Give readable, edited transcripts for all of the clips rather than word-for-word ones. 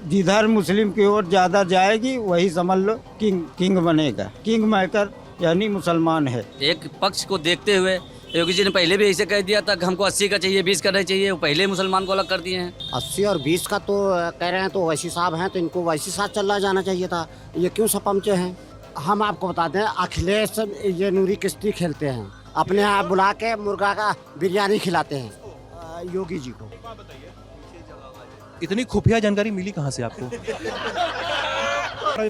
जिधर मुस्लिम की ओर ज़्यादा जाएगी वही समझ लो किंग बनेगा। किंग मेकर यानी मुसलमान है। एक पक्ष को देखते हुए योगी जी ने पहले भी ऐसे कह दिया था कि हमको 80 का चाहिए, 20 का नहीं चाहिए, वो पहले मुसलमान को अलग कर दिए हैं। 80 और 20 का तो कह रहे हैं, तो वैसी साहब हैं तो इनको वैसी साथ चला जाना चाहिए था। ये क्यों सपमचे हैं? हम आपको बताते हैं, अखिलेश ये नूरी किश्ती खेलते हैं, अपने यहाँ बुला के मुर्गा का बिरयानी खिलाते हैं योगी जी को। इतनी खुफिया जानकारी मिली कहाँ से आपको?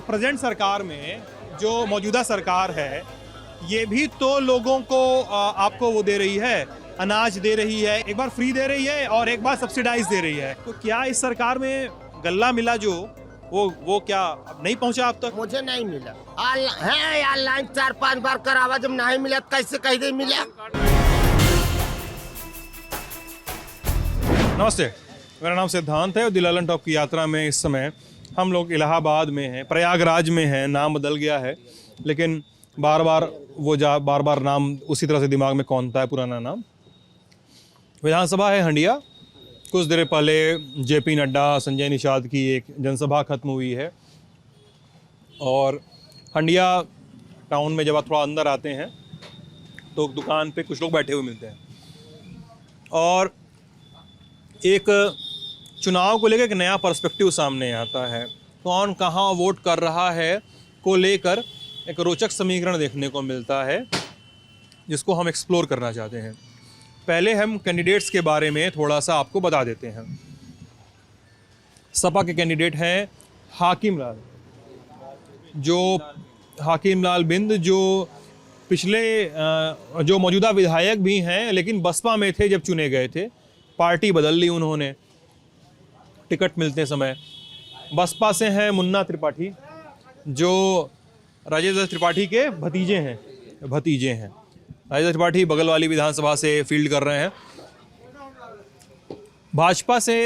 प्रेजेंट सरकार में जो मौजूदा सरकार है ये भी तो लोगों को आपको वो दे रही है, अनाज दे रही है, एक बार फ्री दे रही है और एक बार सब्सिडाइज दे रही है। तो क्या इस सरकार में गल्ला मिला जो वो क्या अब नहीं पहुंचा अब तक? मुझे नहीं मिला। ऑनलाइन 4-5 बार करावा, जब नहीं मिला तो कैसे कह दे मिला। नमस्ते, मेरा नाम सिद्धांत है और दिलालन टॉप की यात्रा में इस समय हम लोग इलाहाबाद में हैं, प्रयागराज में हैं। नाम बदल गया है लेकिन बार बार नाम उसी तरह से दिमाग में कौंधता है, पुराना नाम। विधानसभा है हंडिया। कुछ देर पहले जेपी नड्डा, संजय निषाद की एक जनसभा खत्म हुई है और हंडिया टाउन में जब आप थोड़ा अंदर आते हैं तो दुकान पे कुछ लोग बैठे हुए मिलते हैं और एक चुनाव को लेकर एक नया पर्सपेक्टिव सामने आता है। कौन कहाँ वोट कर रहा है को लेकर एक रोचक समीकरण देखने को मिलता है जिसको हम एक्सप्लोर करना चाहते हैं। पहले हम कैंडिडेट्स के बारे में थोड़ा सा आपको बता देते हैं। सपा के कैंडिडेट हैं हाकिम लाल बिंद, जो पिछले जो मौजूदा विधायक भी हैं लेकिन बसपा में थे जब चुने गए थे। पार्टी बदल ली उन्होंने टिकट मिलते समय। बसपा से हैं मुन्ना त्रिपाठी, जो राजेंद्र त्रिपाठी के भतीजे हैं। राजेंद्र त्रिपाठी बगल वाली विधानसभा से फील्ड कर रहे हैं। भाजपा से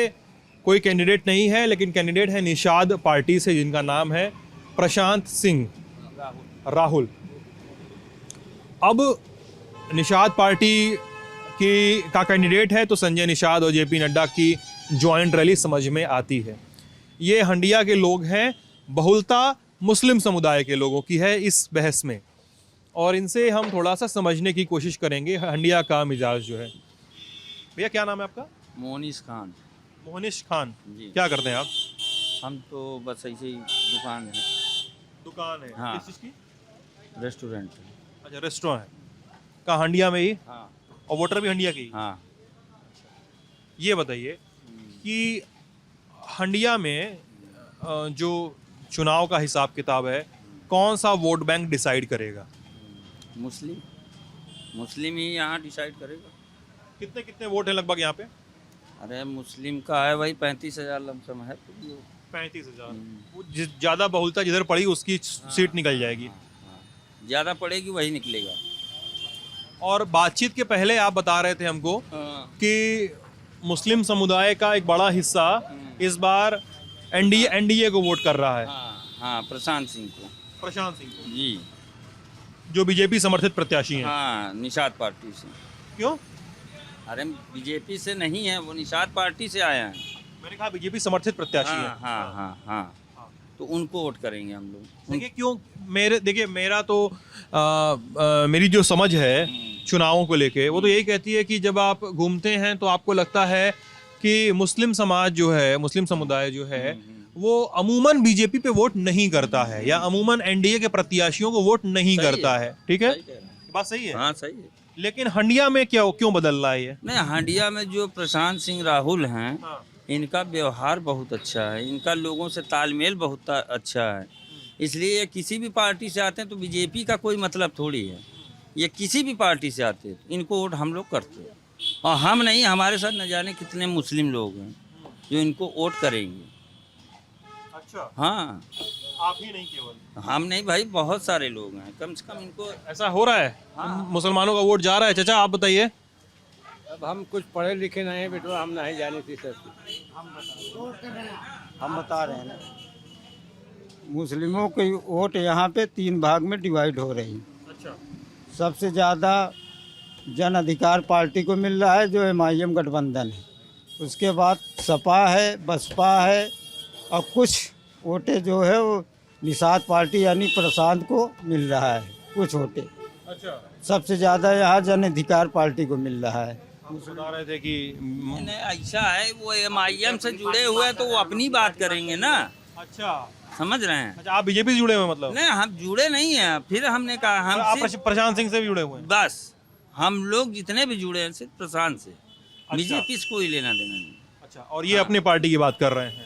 कोई कैंडिडेट नहीं है लेकिन कैंडिडेट है निषाद पार्टी से, जिनका नाम है प्रशांत सिंह राहुल। अब निषाद पार्टी का कैंडिडेट है तो संजय निषाद और जेपी नड्डा की जॉइंट रैली समझ में आती है। ये हंडिया के लोग हैं, बहुलता मुस्लिम समुदाय के लोगों की है इस बहस में, और इनसे हम थोड़ा सा समझने की कोशिश करेंगे हंडिया का मिजाज जो है। भैया क्या नाम है आपका? मोहनिश खान। मोहनिश खान जी। क्या करते हैं आप? हम तो बस ऐसे ही दुकान है। हाँ। किस चीज़ की? रेस्टोरेंट। अच्छा, रेस्टोरेंट है। कहाँ, हंडिया में ही? हाँ। और वोटर भी हंडिया की? हाँ। ये बताइए कि हंडिया में जो चुनाव का हिसाब किताब है, कौन सा वोट बैंक डिसाइड करेगा? मुस्लिम ही यहाँ डिसाइड करेगा। कितने कितने वोट हैं लगभग यहाँ पे? अरे मुस्लिम का है वही 35,000 लमसम है। 35,000। वो ज़्यादा बहुलता जिधर पड़ी उसकी सीट निकल जाएगी। ज़्यादा पड़ेगी वही निकलेगा। और बातचीत के पहले आप बता रहे थे हमको कि मुस्लिम समुदाय का एक बड़ा हिस्सा इस बार एनडीए को वोट कर रहा है। हाँ, प्रशांत सिंह को जी, जो बीजेपी समर्थित प्रत्याशी हैं। हाँ, निषाद पार्टी से। क्यों? अरे बीजेपी से नहीं है, वो निषाद पार्टी से आया है। मैंने कहा बीजेपी समर्थित प्रत्याशी है। हाँ। तो उनको वोट करेंगे हम लोग। देखिए क्यों, मेरा तो मेरी जो समझ है चुनावों को लेके वो तो यही कहती है कि जब आप घूमते हैं तो आपको लगता है कि मुस्लिम समुदाय जो है वो अमूमन बीजेपी पे वोट नहीं करता है या अमूमन एनडीए के प्रत्याशियों को वोट नहीं करता है। ठीक है, बात सही है? हाँ सही है। लेकिन हंडिया में क्यों बदल रहा है ये? नहीं, हंडिया में जो प्रशांत सिंह राहुल हैं, इनका व्यवहार बहुत अच्छा है, इनका लोगों से तालमेल बहुत अच्छा है, इसलिए ये किसी भी पार्टी से आते हैं तो बीजेपी का कोई मतलब थोड़ी है। ये किसी भी पार्टी से आते हैं इनको वोट हम लोग करते हैं, और हम नहीं, हमारे साथ न जाने कितने मुस्लिम लोग हैं जो इनको वोट करेंगे। अच्छा, हाँ, आप ही नहीं केवल? हम नहीं भाई, बहुत सारे लोग हैं, कम से कम इनको। ऐसा हो रहा है? हाँ। मुसलमानों का वोट जा रहा है? चाचा आप बताइए। अब हम कुछ पढ़े लिखे नहीं है बेटो, हम नहीं जाने थी सर। हम बता रहे हैं ना, मुस्लिमों की वोट यहाँ पे 3 भाग में डिवाइड हो रही है। अच्छा। सबसे ज़्यादा जन अधिकार पार्टी को मिल रहा है जो MIM गठबंधन है, उसके बाद सपा है, बसपा है और कुछ वोटें जो है वो निषाद पार्टी यानी प्रशांत को मिल रहा है, कुछ वोटें। अच्छा, सबसे ज़्यादा यहाँ जन अधिकार पार्टी को मिल रहा है। हम बता रहे थे कि नहीं, ऐसा है वो MIM से जुड़े हुए हैं तो वो अपनी बात करेंगे ना, अच्छा समझ रहे हैं। अच्छा, आप बीजेपी से जुड़े हुए हैं मतलब? नहीं, हम जुड़े नहीं हैं। फिर हमने कहा हम आप प्रशांत सिंह से भी जुड़े हुए हैं? बस हम लोग जितने भी जुड़े हैं सिर्फ प्रशांत से, बीजेपी से कोई लेना देना नहीं। अच्छा, और ये अपनी पार्टी की बात कर रहे हैं?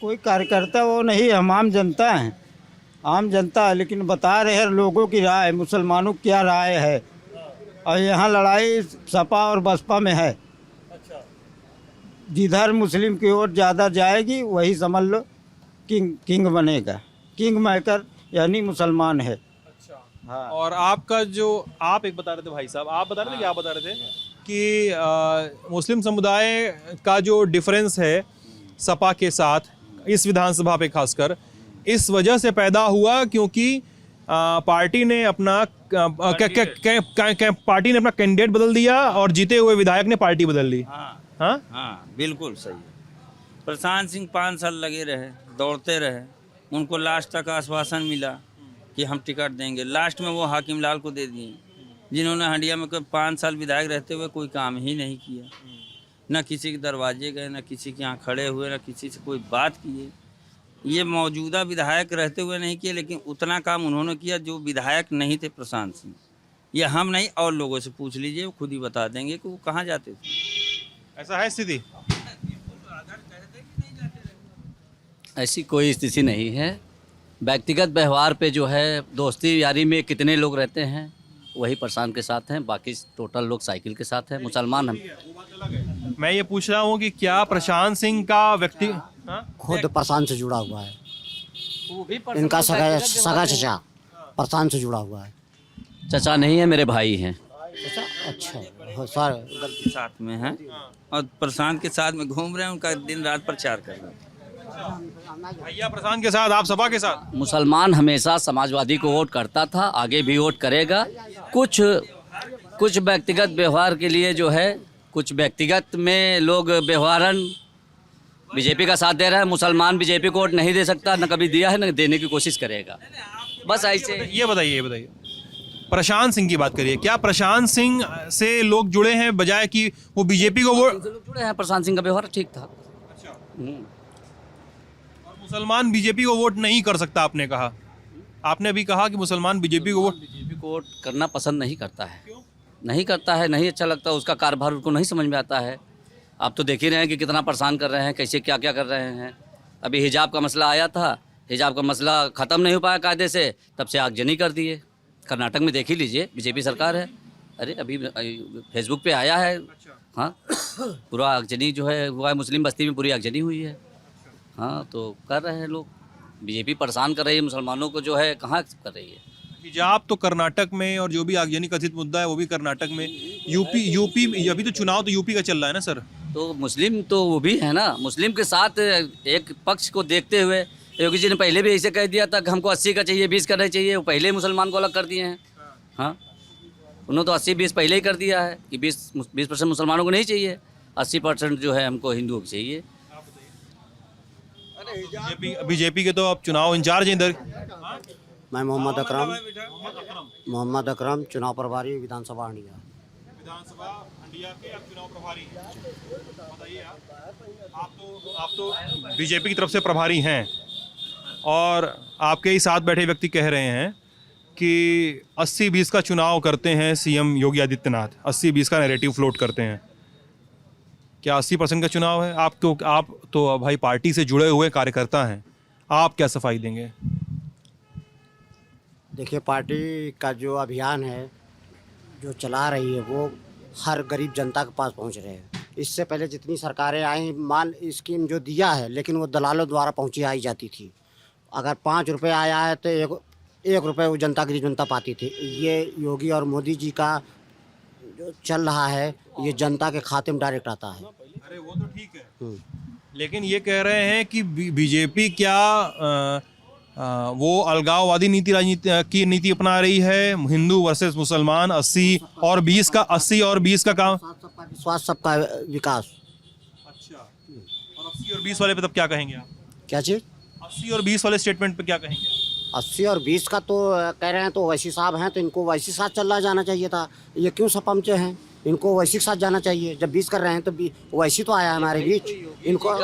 कोई कार्यकर्ता वो नहीं, हम आम जनता हैं, आम जनता है, लेकिन बता रहे हैं लोगों की राय, मुसलमानों की क्या राय है। और यहाँ लड़ाई सपा और बसपा में है। जिधर मुस्लिम की ओर ज़्यादा जाएगी वही समझ लो किंग बनेगा। किंग मेकर यानी मुसलमान है। हाँ। और आपका जो आप एक बता रहे थे भाई साहब, आप बता रहे थे कि आप बता रहे थे कि मुस्लिम समुदाय का जो डिफरेंस है सपा के साथ इस विधानसभा पे खासकर इस वजह से पैदा हुआ क्योंकि पार्टी ने अपना पार्टी ने अपना कैंडिडेट बदल दिया और जीते हुए विधायक ने पार्टी बदल ली। हाँ हाँ, हाँ, बिल्कुल सही है। प्रशांत सिंह 5 साल लगे रहे, दौड़ते रहे, उनको लास्ट तक आश्वासन मिला कि हम टिकट देंगे। लास्ट में वो हाकिम लाल को दे दिए, जिन्होंने हंडिया में 5 साल विधायक रहते हुए कोई काम ही नहीं किया। न किसी के दरवाजे गए, न किसी के यहाँ खड़े हुए, न किसी से कोई बात किए। ये मौजूदा विधायक रहते हुए नहीं किए, लेकिन उतना काम उन्होंने किया जो विधायक नहीं थे प्रशांत सिंह। ये हम नहीं, और लोगों से पूछ लीजिए, वो खुद ही बता देंगे कि वो कहाँ जाते थे। ऐसा है स्थिति? ऐसी कोई स्थिति नहीं है। व्यक्तिगत व्यवहार पे जो है, दोस्ती यारी में कितने लोग रहते हैं वही प्रशांत के साथ हैं, बाकी टोटल लोग साइकिल के साथ हैं। मुसलमान हम मैं ये पूछ रहा हूँ कि क्या प्रशांत सिंह का व्यक्ति खुद प्रशांत से जुड़ा हुआ है। इनका सगा चचा प्रशांत से जुड़ा हुआ है। चचा नहीं है, मेरे भाई हैं। अच्छा, हाँ, सारे के साथ में हैं और प्रशांत के साथ में घूम रहे हैं, उनका दिन रात प्रचार कर रहे हैं। भैया प्रशांत के साथ, आप सपा के साथ? मुसलमान हमेशा समाजवादी को वोट करता था, आगे भी वोट करेगा। कुछ व्यक्तिगत व्यवहार के लिए जो है, कुछ व्यक्तिगत में लोग व्यवहारन बीजेपी का साथ दे रहा है। मुसलमान बीजेपी को वोट नहीं दे सकता, न कभी दिया है, न देने की कोशिश करेगा। बस ऐसे। ये बताइए प्रशांत सिंह की बात करिए। क्या प्रशांत सिंह से लोग जुड़े हैं बजाय कि वो बीजेपी को वोट? लोग जुड़े हैं, प्रशांत सिंह का व्यवहार ठीक था। और मुसलमान बीजेपी को वोट नहीं कर सकता, आपने कहा। आपने अभी कहा कि मुसलमान बीजेपी को वोट करना पसंद नहीं करता है। नहीं करता है, नहीं अच्छा लगता, उसका कारोबार उनको नहीं समझ में आता है। आप तो देख ही रहे हैं कि कितना परेशान कर रहे हैं, कैसे क्या क्या कर रहे हैं। अभी हिजाब का मसला आया था, हिजाब का मसला ख़त्म नहीं हो पाया कायदे से, तब से आगजनी कर दिए। कर्नाटक में देख ही लीजिए, बीजेपी सरकार है। अरे अभी फेसबुक पे आया है। हाँ, पूरा आगजनी जो है हुआ है, मुस्लिम बस्ती में पूरी आगजनी हुई है। हाँ, तो कर रहे हैं लोग। बीजेपी परेशान कर रही है मुसलमानों को, जो है कहाँ कर रही है। हिजाब तो कर्नाटक में, और जो भी आगजनी कथित मुद्दा है वो भी कर्नाटक में। यूपी अभी तो चुनाव तो यूपी का चल रहा है ना सर? तो मुस्लिम तो वो भी है ना, मुस्लिम के साथ एक पक्ष को देखते हुए योगी जी ने पहले भी ऐसे कह दिया था कि हमको 80 का चाहिए, 20 का नहीं चाहिए। वो पहले ही मुसलमान को अलग कर दिए हैं। हाँ, उन्होंने तो 80-20 पहले ही कर दिया है कि 20% मुसलमानों को नहीं चाहिए, 80% जो है हमको हिंदुओं को चाहिए। बीजेपी के तो आप चुनाव इंचार्ज हैं इधर। मैं मोहम्मद अकरम, चुनाव प्रभारी विधानसभा हंडिया। विधानसभा हंडिया के आप चुनाव प्रभारी हैं। बताइए आप तो बीजेपी की तरफ से प्रभारी हैं, और आपके ही साथ बैठे व्यक्ति कह रहे हैं कि 80-20 का चुनाव करते हैं सीएम योगी आदित्यनाथ, 80-20 का नैरेटिव फ्लोट करते हैं। क्या 80% का चुनाव है? आप तो भाई पार्टी से जुड़े हुए कार्यकर्ता हैं, आप क्या सफाई देंगे? देखिए, पार्टी का जो अभियान है जो चला रही है वो हर गरीब जनता के पास पहुंच रहे हैं। इससे पहले जितनी सरकारें आई, माल स्कीम जो दिया है, लेकिन वो दलालों द्वारा आई जाती थी। अगर 5 रुपये आया है तो एक रुपये वो जनता गरीब जनता पाती थी। ये योगी और मोदी जी का जो चल रहा है, ये जनता के खाते में डायरेक्ट आता है। अरे वो तो ठीक है, लेकिन ये कह रहे हैं कि बीजेपी क्या वो अलगाववादी राजनीति की नीति अपना रही है? हिंदू वर्सेस मुसलमान, 80 और 20 का काम, सबका विश्वास, सबका विकास। अच्छा, और 80 और 20 वाले पे तब क्या कहेंगे आप? क्या चीज़? 80 और 20 वाले स्टेटमेंट पे क्या कहेंगे आप? 80 और 20 का तो कह रहे हैं, तो वैसी साहब हैं तो इनको वैसी साथ चला जाना चाहिए था। ये क्यों सपा में हैं? इनको वैसी के साथ जाना चाहिए। जब 20 कर रहे हैं तो वैसी तो आया हमारे बीच। इनको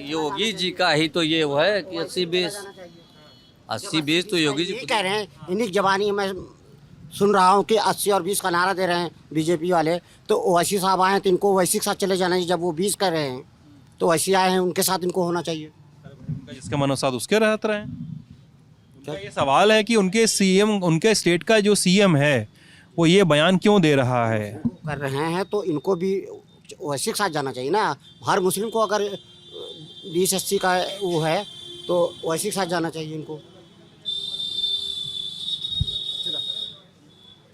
योगी जी का ही तो ये वो है कि 80-20 तो योगी जी ये कह रहे हैं, इन्हीं की जबानी में सुन रहा हूँ कि 80 और 20 का नारा दे रहे हैं बीजेपी वाले। तो ओवैसी साहब आए हैं तो इनको ओवैसी के साथ चले जाना चाहिए। जब वो 20 कर रहे हैं तो वैसी आए हैं, उनके साथ इनको होना चाहिए। जिसके मनोसाद उसके रहते रहे। उनका ये सवाल है कि उनके सीएम, उनके स्टेट का जो सीएम है वो ये बयान क्यों दे रहा है? कर रहे हैं तो इनको भी ओवैसी के साथ जाना चाहिए ना। हर मुस्लिम को अगर 20-80 का वो है तो ओवैसी के साथ जाना चाहिए इनको।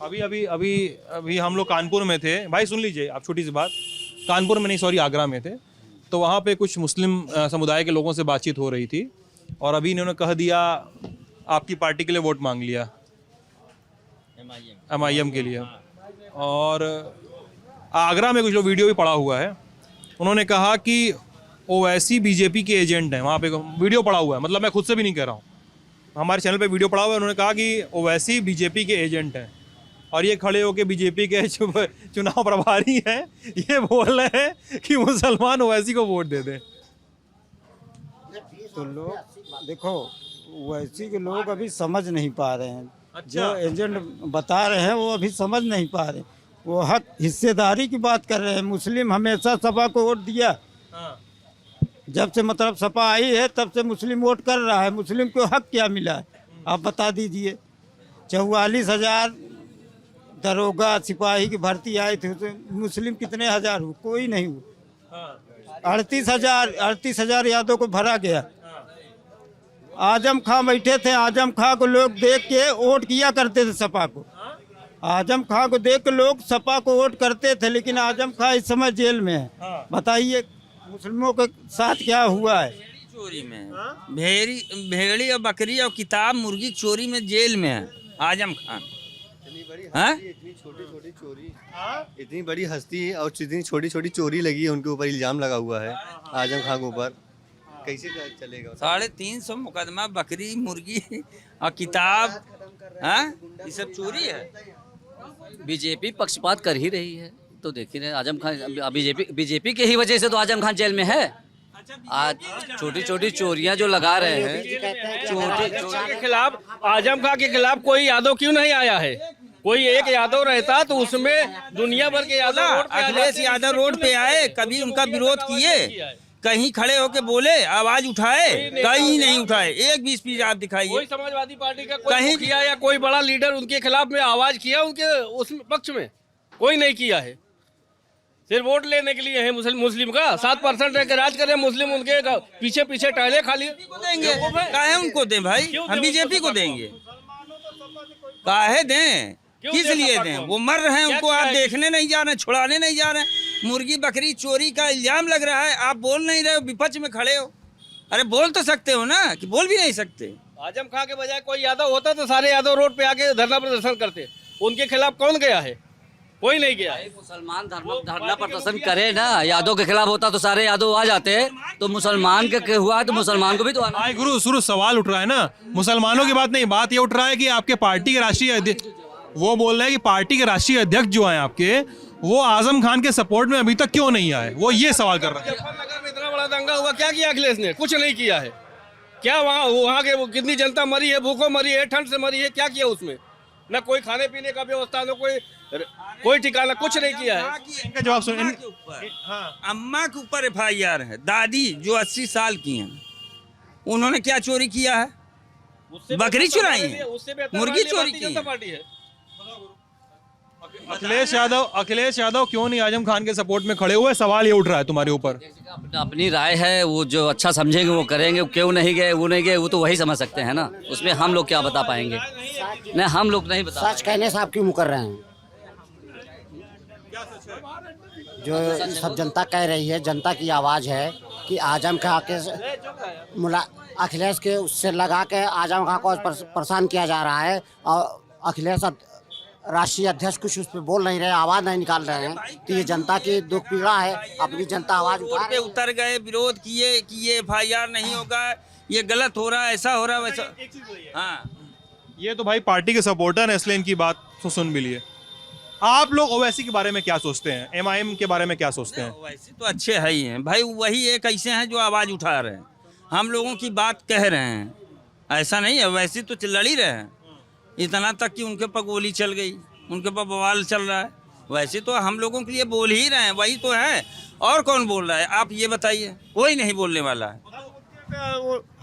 अभी अभी अभी अभी हम लोग कानपुर में थे भाई, सुन लीजिए आप, छोटी सी बात। कानपुर में नहीं, सॉरी, आगरा में थे। तो वहाँ पे कुछ मुस्लिम समुदाय के लोगों से बातचीत हो रही थी और अभी इन्होंने कह दिया आपकी पार्टी के लिए वोट मांग लिया, MIM के लिए। और आगरा में कुछ लोग, वीडियो भी पड़ा हुआ है, उन्होंने कहा कि ओवैसी बीजेपी के एजेंट हैं। वहाँ पे वीडियो पड़ा हुआ है, मतलब मैं खुद से भी नहीं कह रहा हूँ, हमारे चैनल पे वीडियो पड़ा हुआ है। उन्होंने कहा कि ओवैसी बीजेपी के एजेंट हैं और ये खड़े होकर बीजेपी के चुनाव प्रभारी हैं, ये बोल रहे हैं कि मुसलमान ओवैसी को वोट दे दें। तो लोग देखो, वैसी के लोग अभी समझ नहीं पा रहे हैं। जो एजेंट बता रहे हैं वो अभी समझ नहीं पा रहे। वो हक हिस्सेदारी की बात कर रहे हैं। मुस्लिम हमेशा सपा को वोट दिया। जब से मतलब सपा आई है तब से मुस्लिम वोट कर रहा है। मुस्लिम को हक क्या मिला है आप बता दीजिए। 44,000 दरोगा सिपाही की भर्ती आई थी, तो मुस्लिम कितने हजार हुए? कोई नहीं हुआ। 38,000 यादव को भरा गया। आजम खां बैठे थे, आजम खां को लोग देख के वोट किया करते थे सपा को। आजम खां को देख के लोग सपा को वोट करते थे, लेकिन आजम खां इस समय जेल में है। बताइए मुस्लिमों के साथ क्या हुआ है? चोरी में भेड़ी और बकरी और किताब मुर्गी चोरी में जेल में है आजम खान। इतनी छोटी चोरी, इतनी बड़ी हस्ती और इतनी छोटी छोटी चोरी लगी है, उनके ऊपर इल्जाम लगा हुआ है आजम खान के ऊपर। कैसे चलेगा? 350 मुकदमा, बकरी मुर्गी और किताब, ये सब चोरी है। बीजेपी पक्षपात कर ही रही है। तो देखिए ना, आजम खान बीजेपी के ही वजह से तो आजम खान जेल में है। आज छोटी छोटी चोरियां जो लगा रहे हैं, छोटे के खिलाफ, आजम खान के खिलाफ कोई यादव क्यों नहीं आया है? कोई एक यादव रहता तो उसमें दुनिया भर के यादव। अखिलेश यादव रोड पे आए, कभी उनका विरोध किए? कहीं खड़े होके बोले, आवाज उठाए? कहीं नहीं उठाए। एक भी स्पीच आप दिखाइए। कोई समाजवादी पार्टी का कोई किया या कोई बड़ा लीडर उनके खिलाफ में आवाज किया? उनके उस पक्ष में कोई नहीं किया है। सिर्फ वोट लेने के लिए है मुस्लिम का 7% रह के राज कर रहे हैं मुस्लिम। उनके पीछे पीछे टहले खाली देंगे। काहे उनको दें भाई? हम बीजेपी को देंगे। काहे दें? किस लिए दें? वो मर रहे हैं, उनको आप देखने नहीं जा रहे, छुड़ाने नहीं जा रहे। मुर्गी बकरी चोरी का इल्जाम लग रहा है, आप बोल नहीं रहे हो, विपक्ष में खड़े हो। अरे बोल तो सकते हो ना, कि बोल भी नहीं सकते? आजम खां के बजाय कोई यादव होता तो सारे यादव रोड पे आके धरना प्रदर्शन करते। उनके खिलाफ कौन गया है? कोई नहीं गया। मुसलमान धरना प्रदर्शन करे ना। यादव के खिलाफ होता तो सारे यादव आ जाते। तो मुसलमान के हुआ तो मुसलमान को भी तो आना। गुरु शुरू सवाल उठ रहा है ना, मुसलमानों की बात नहीं, बात ये उठ रहा है कि आपके पार्टी के राष्ट्रीय अध्यक्ष, वो बोल रहे हैं कि पार्टी के राष्ट्रीय अध्यक्ष जो हैं आपके, वो आजम खान के सपोर्ट में अभी तक क्यों नहीं आए? वो ये सवाल कर रहे हैं। मुजफ्फरनगर में इतना बड़ा दंगा हुआ, क्या किया अखिलेश ने? कुछ नहीं किया है। क्या वहाँ के कितनी जनता मरी है, भूखों मरी है, ठंड से मरी है? क्या किया उसमें? न कोई खाने पीने का व्यवस्था, न कोई ठिकाना, कुछ नहीं किया है। इनका जवाब सुन। अम्मा के ऊपर FIR है। दादी जो 80 साल की हैं, उन्होंने क्या चोरी किया है? बकरी चुराई है, मुर्गी चोरी की है। अखिलेश यादव क्यों नहीं आजम खान के सपोर्ट में खड़े हुए? सवाल ये उठ रहा है तुम्हारे ऊपर। अपनी राय है, वो जो अच्छा समझेंगे वो करेंगे। क्यों नहीं गए, वो नहीं गए, वो तो वही समझ सकते हैं ना। उसमें हम लोग क्या बता पाएंगे? नहीं, हम लोग नहीं बता। सच कहने से आप क्यों मुकर रहे हैं? जो सब जनता कह रही है, जनता की आवाज़ है कि आजम खां के अखिलेश के उससे लगा के आजम खां को परेशान किया जा रहा है। और अखिलेश राष्ट्रीय अध्यक्ष कुछ उस पर बोल नहीं रहे, आवाज नहीं निकाल रहे हैं, तो ये जनता की दुख पीड़ा है। अपनी जनता आवाज उठा रोड पे रही है। उतर गए, विरोध किए कि ये FIR नहीं होगा, ये गलत हो रहा है, ऐसा हो रहा है, वैसा। हाँ, ये तो भाई पार्टी के सपोर्टर हैं, इसलिए इनकी बात तो सुन भी लिए। आप लोग ओवैसी के बारे में क्या सोचते हैं, MIM के बारे में क्या सोचते हैं? वैसे तो अच्छे है ही हैं भाई, वही एक ऐसे हैं जो आवाज़ उठा रहे हैं, हम लोगों की बात कह रहे हैं, ऐसा नहीं है। वैसे तो लड़ ही रहे हैं, इतना तक कि उनके पर गोली चल गई, उनके पर बवाल चल रहा है। वैसे तो हम लोगों के लिए बोल ही रहे हैं, वही तो है। और कौन बोल रहा है आप ये बताइए? कोई नहीं बोलने वाला है।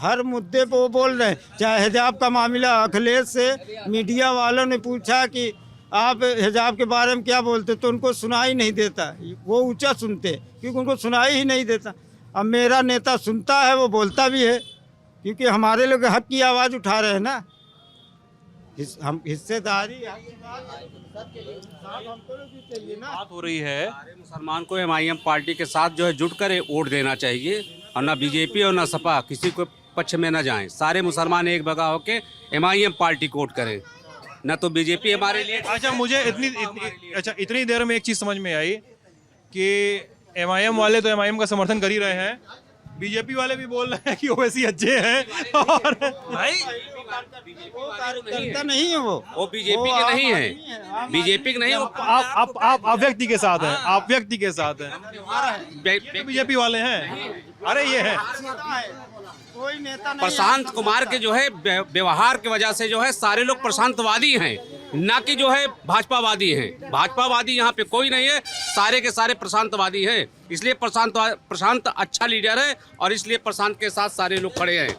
हर मुद्दे पे वो बोल रहे हैं। चाहे हिजाब का मामला, अखिलेश से मीडिया वालों ने पूछा कि आप हिजाब के बारे में क्या बोलते, तो उनको सुनाई नहीं देता, वो ऊंचा सुनते क्योंकि उनको सुनाई ही नहीं देता। अब मेरा नेता सुनता है, वो बोलता भी है, क्योंकि हमारे लोग हक की आवाज़ उठा रहे हैं ना। हम हिस्सेदारी बात हो रही है। मुसलमान को MIM पार्टी के साथ जो है जुट कर वोट देना चाहिए, और ना बीजेपी और ना सपा किसी को पक्ष में ना जाएं। सारे मुसलमान एक बगा होके MIM पार्टी को वोट करें, ना तो बीजेपी हमारे लिए। अच्छा, मुझे इतनी देर में एक चीज़ समझ में आई कि MIM वाले तो MIM का समर्थन कर ही रहे हैं, बीजेपी वाले भी बोल रहे हैं कि ओवैसी अच्छे हैं, और भाई कार्यकर्ता नहीं है वो बीजेपी के नहीं है, बीजेपी के नहीं। आप व्यक्ति के साथ हैं, आप व्यक्ति के साथ हैं, बीजेपी वाले हैं। अरे ये है कोई नेता नहीं। प्रशांत कुमार के जो है व्यवहार की वजह से जो है सारे लोग प्रशांतवादी हैं, ना कि जो है भाजपावादी हैं। भाजपावादी यहाँ पे कोई नहीं है, सारे के सारे प्रशांतवादी हैं। इसलिए प्रशांत अच्छा लीडर है, और इसलिए प्रशांत के साथ सारे लोग खड़े हैं।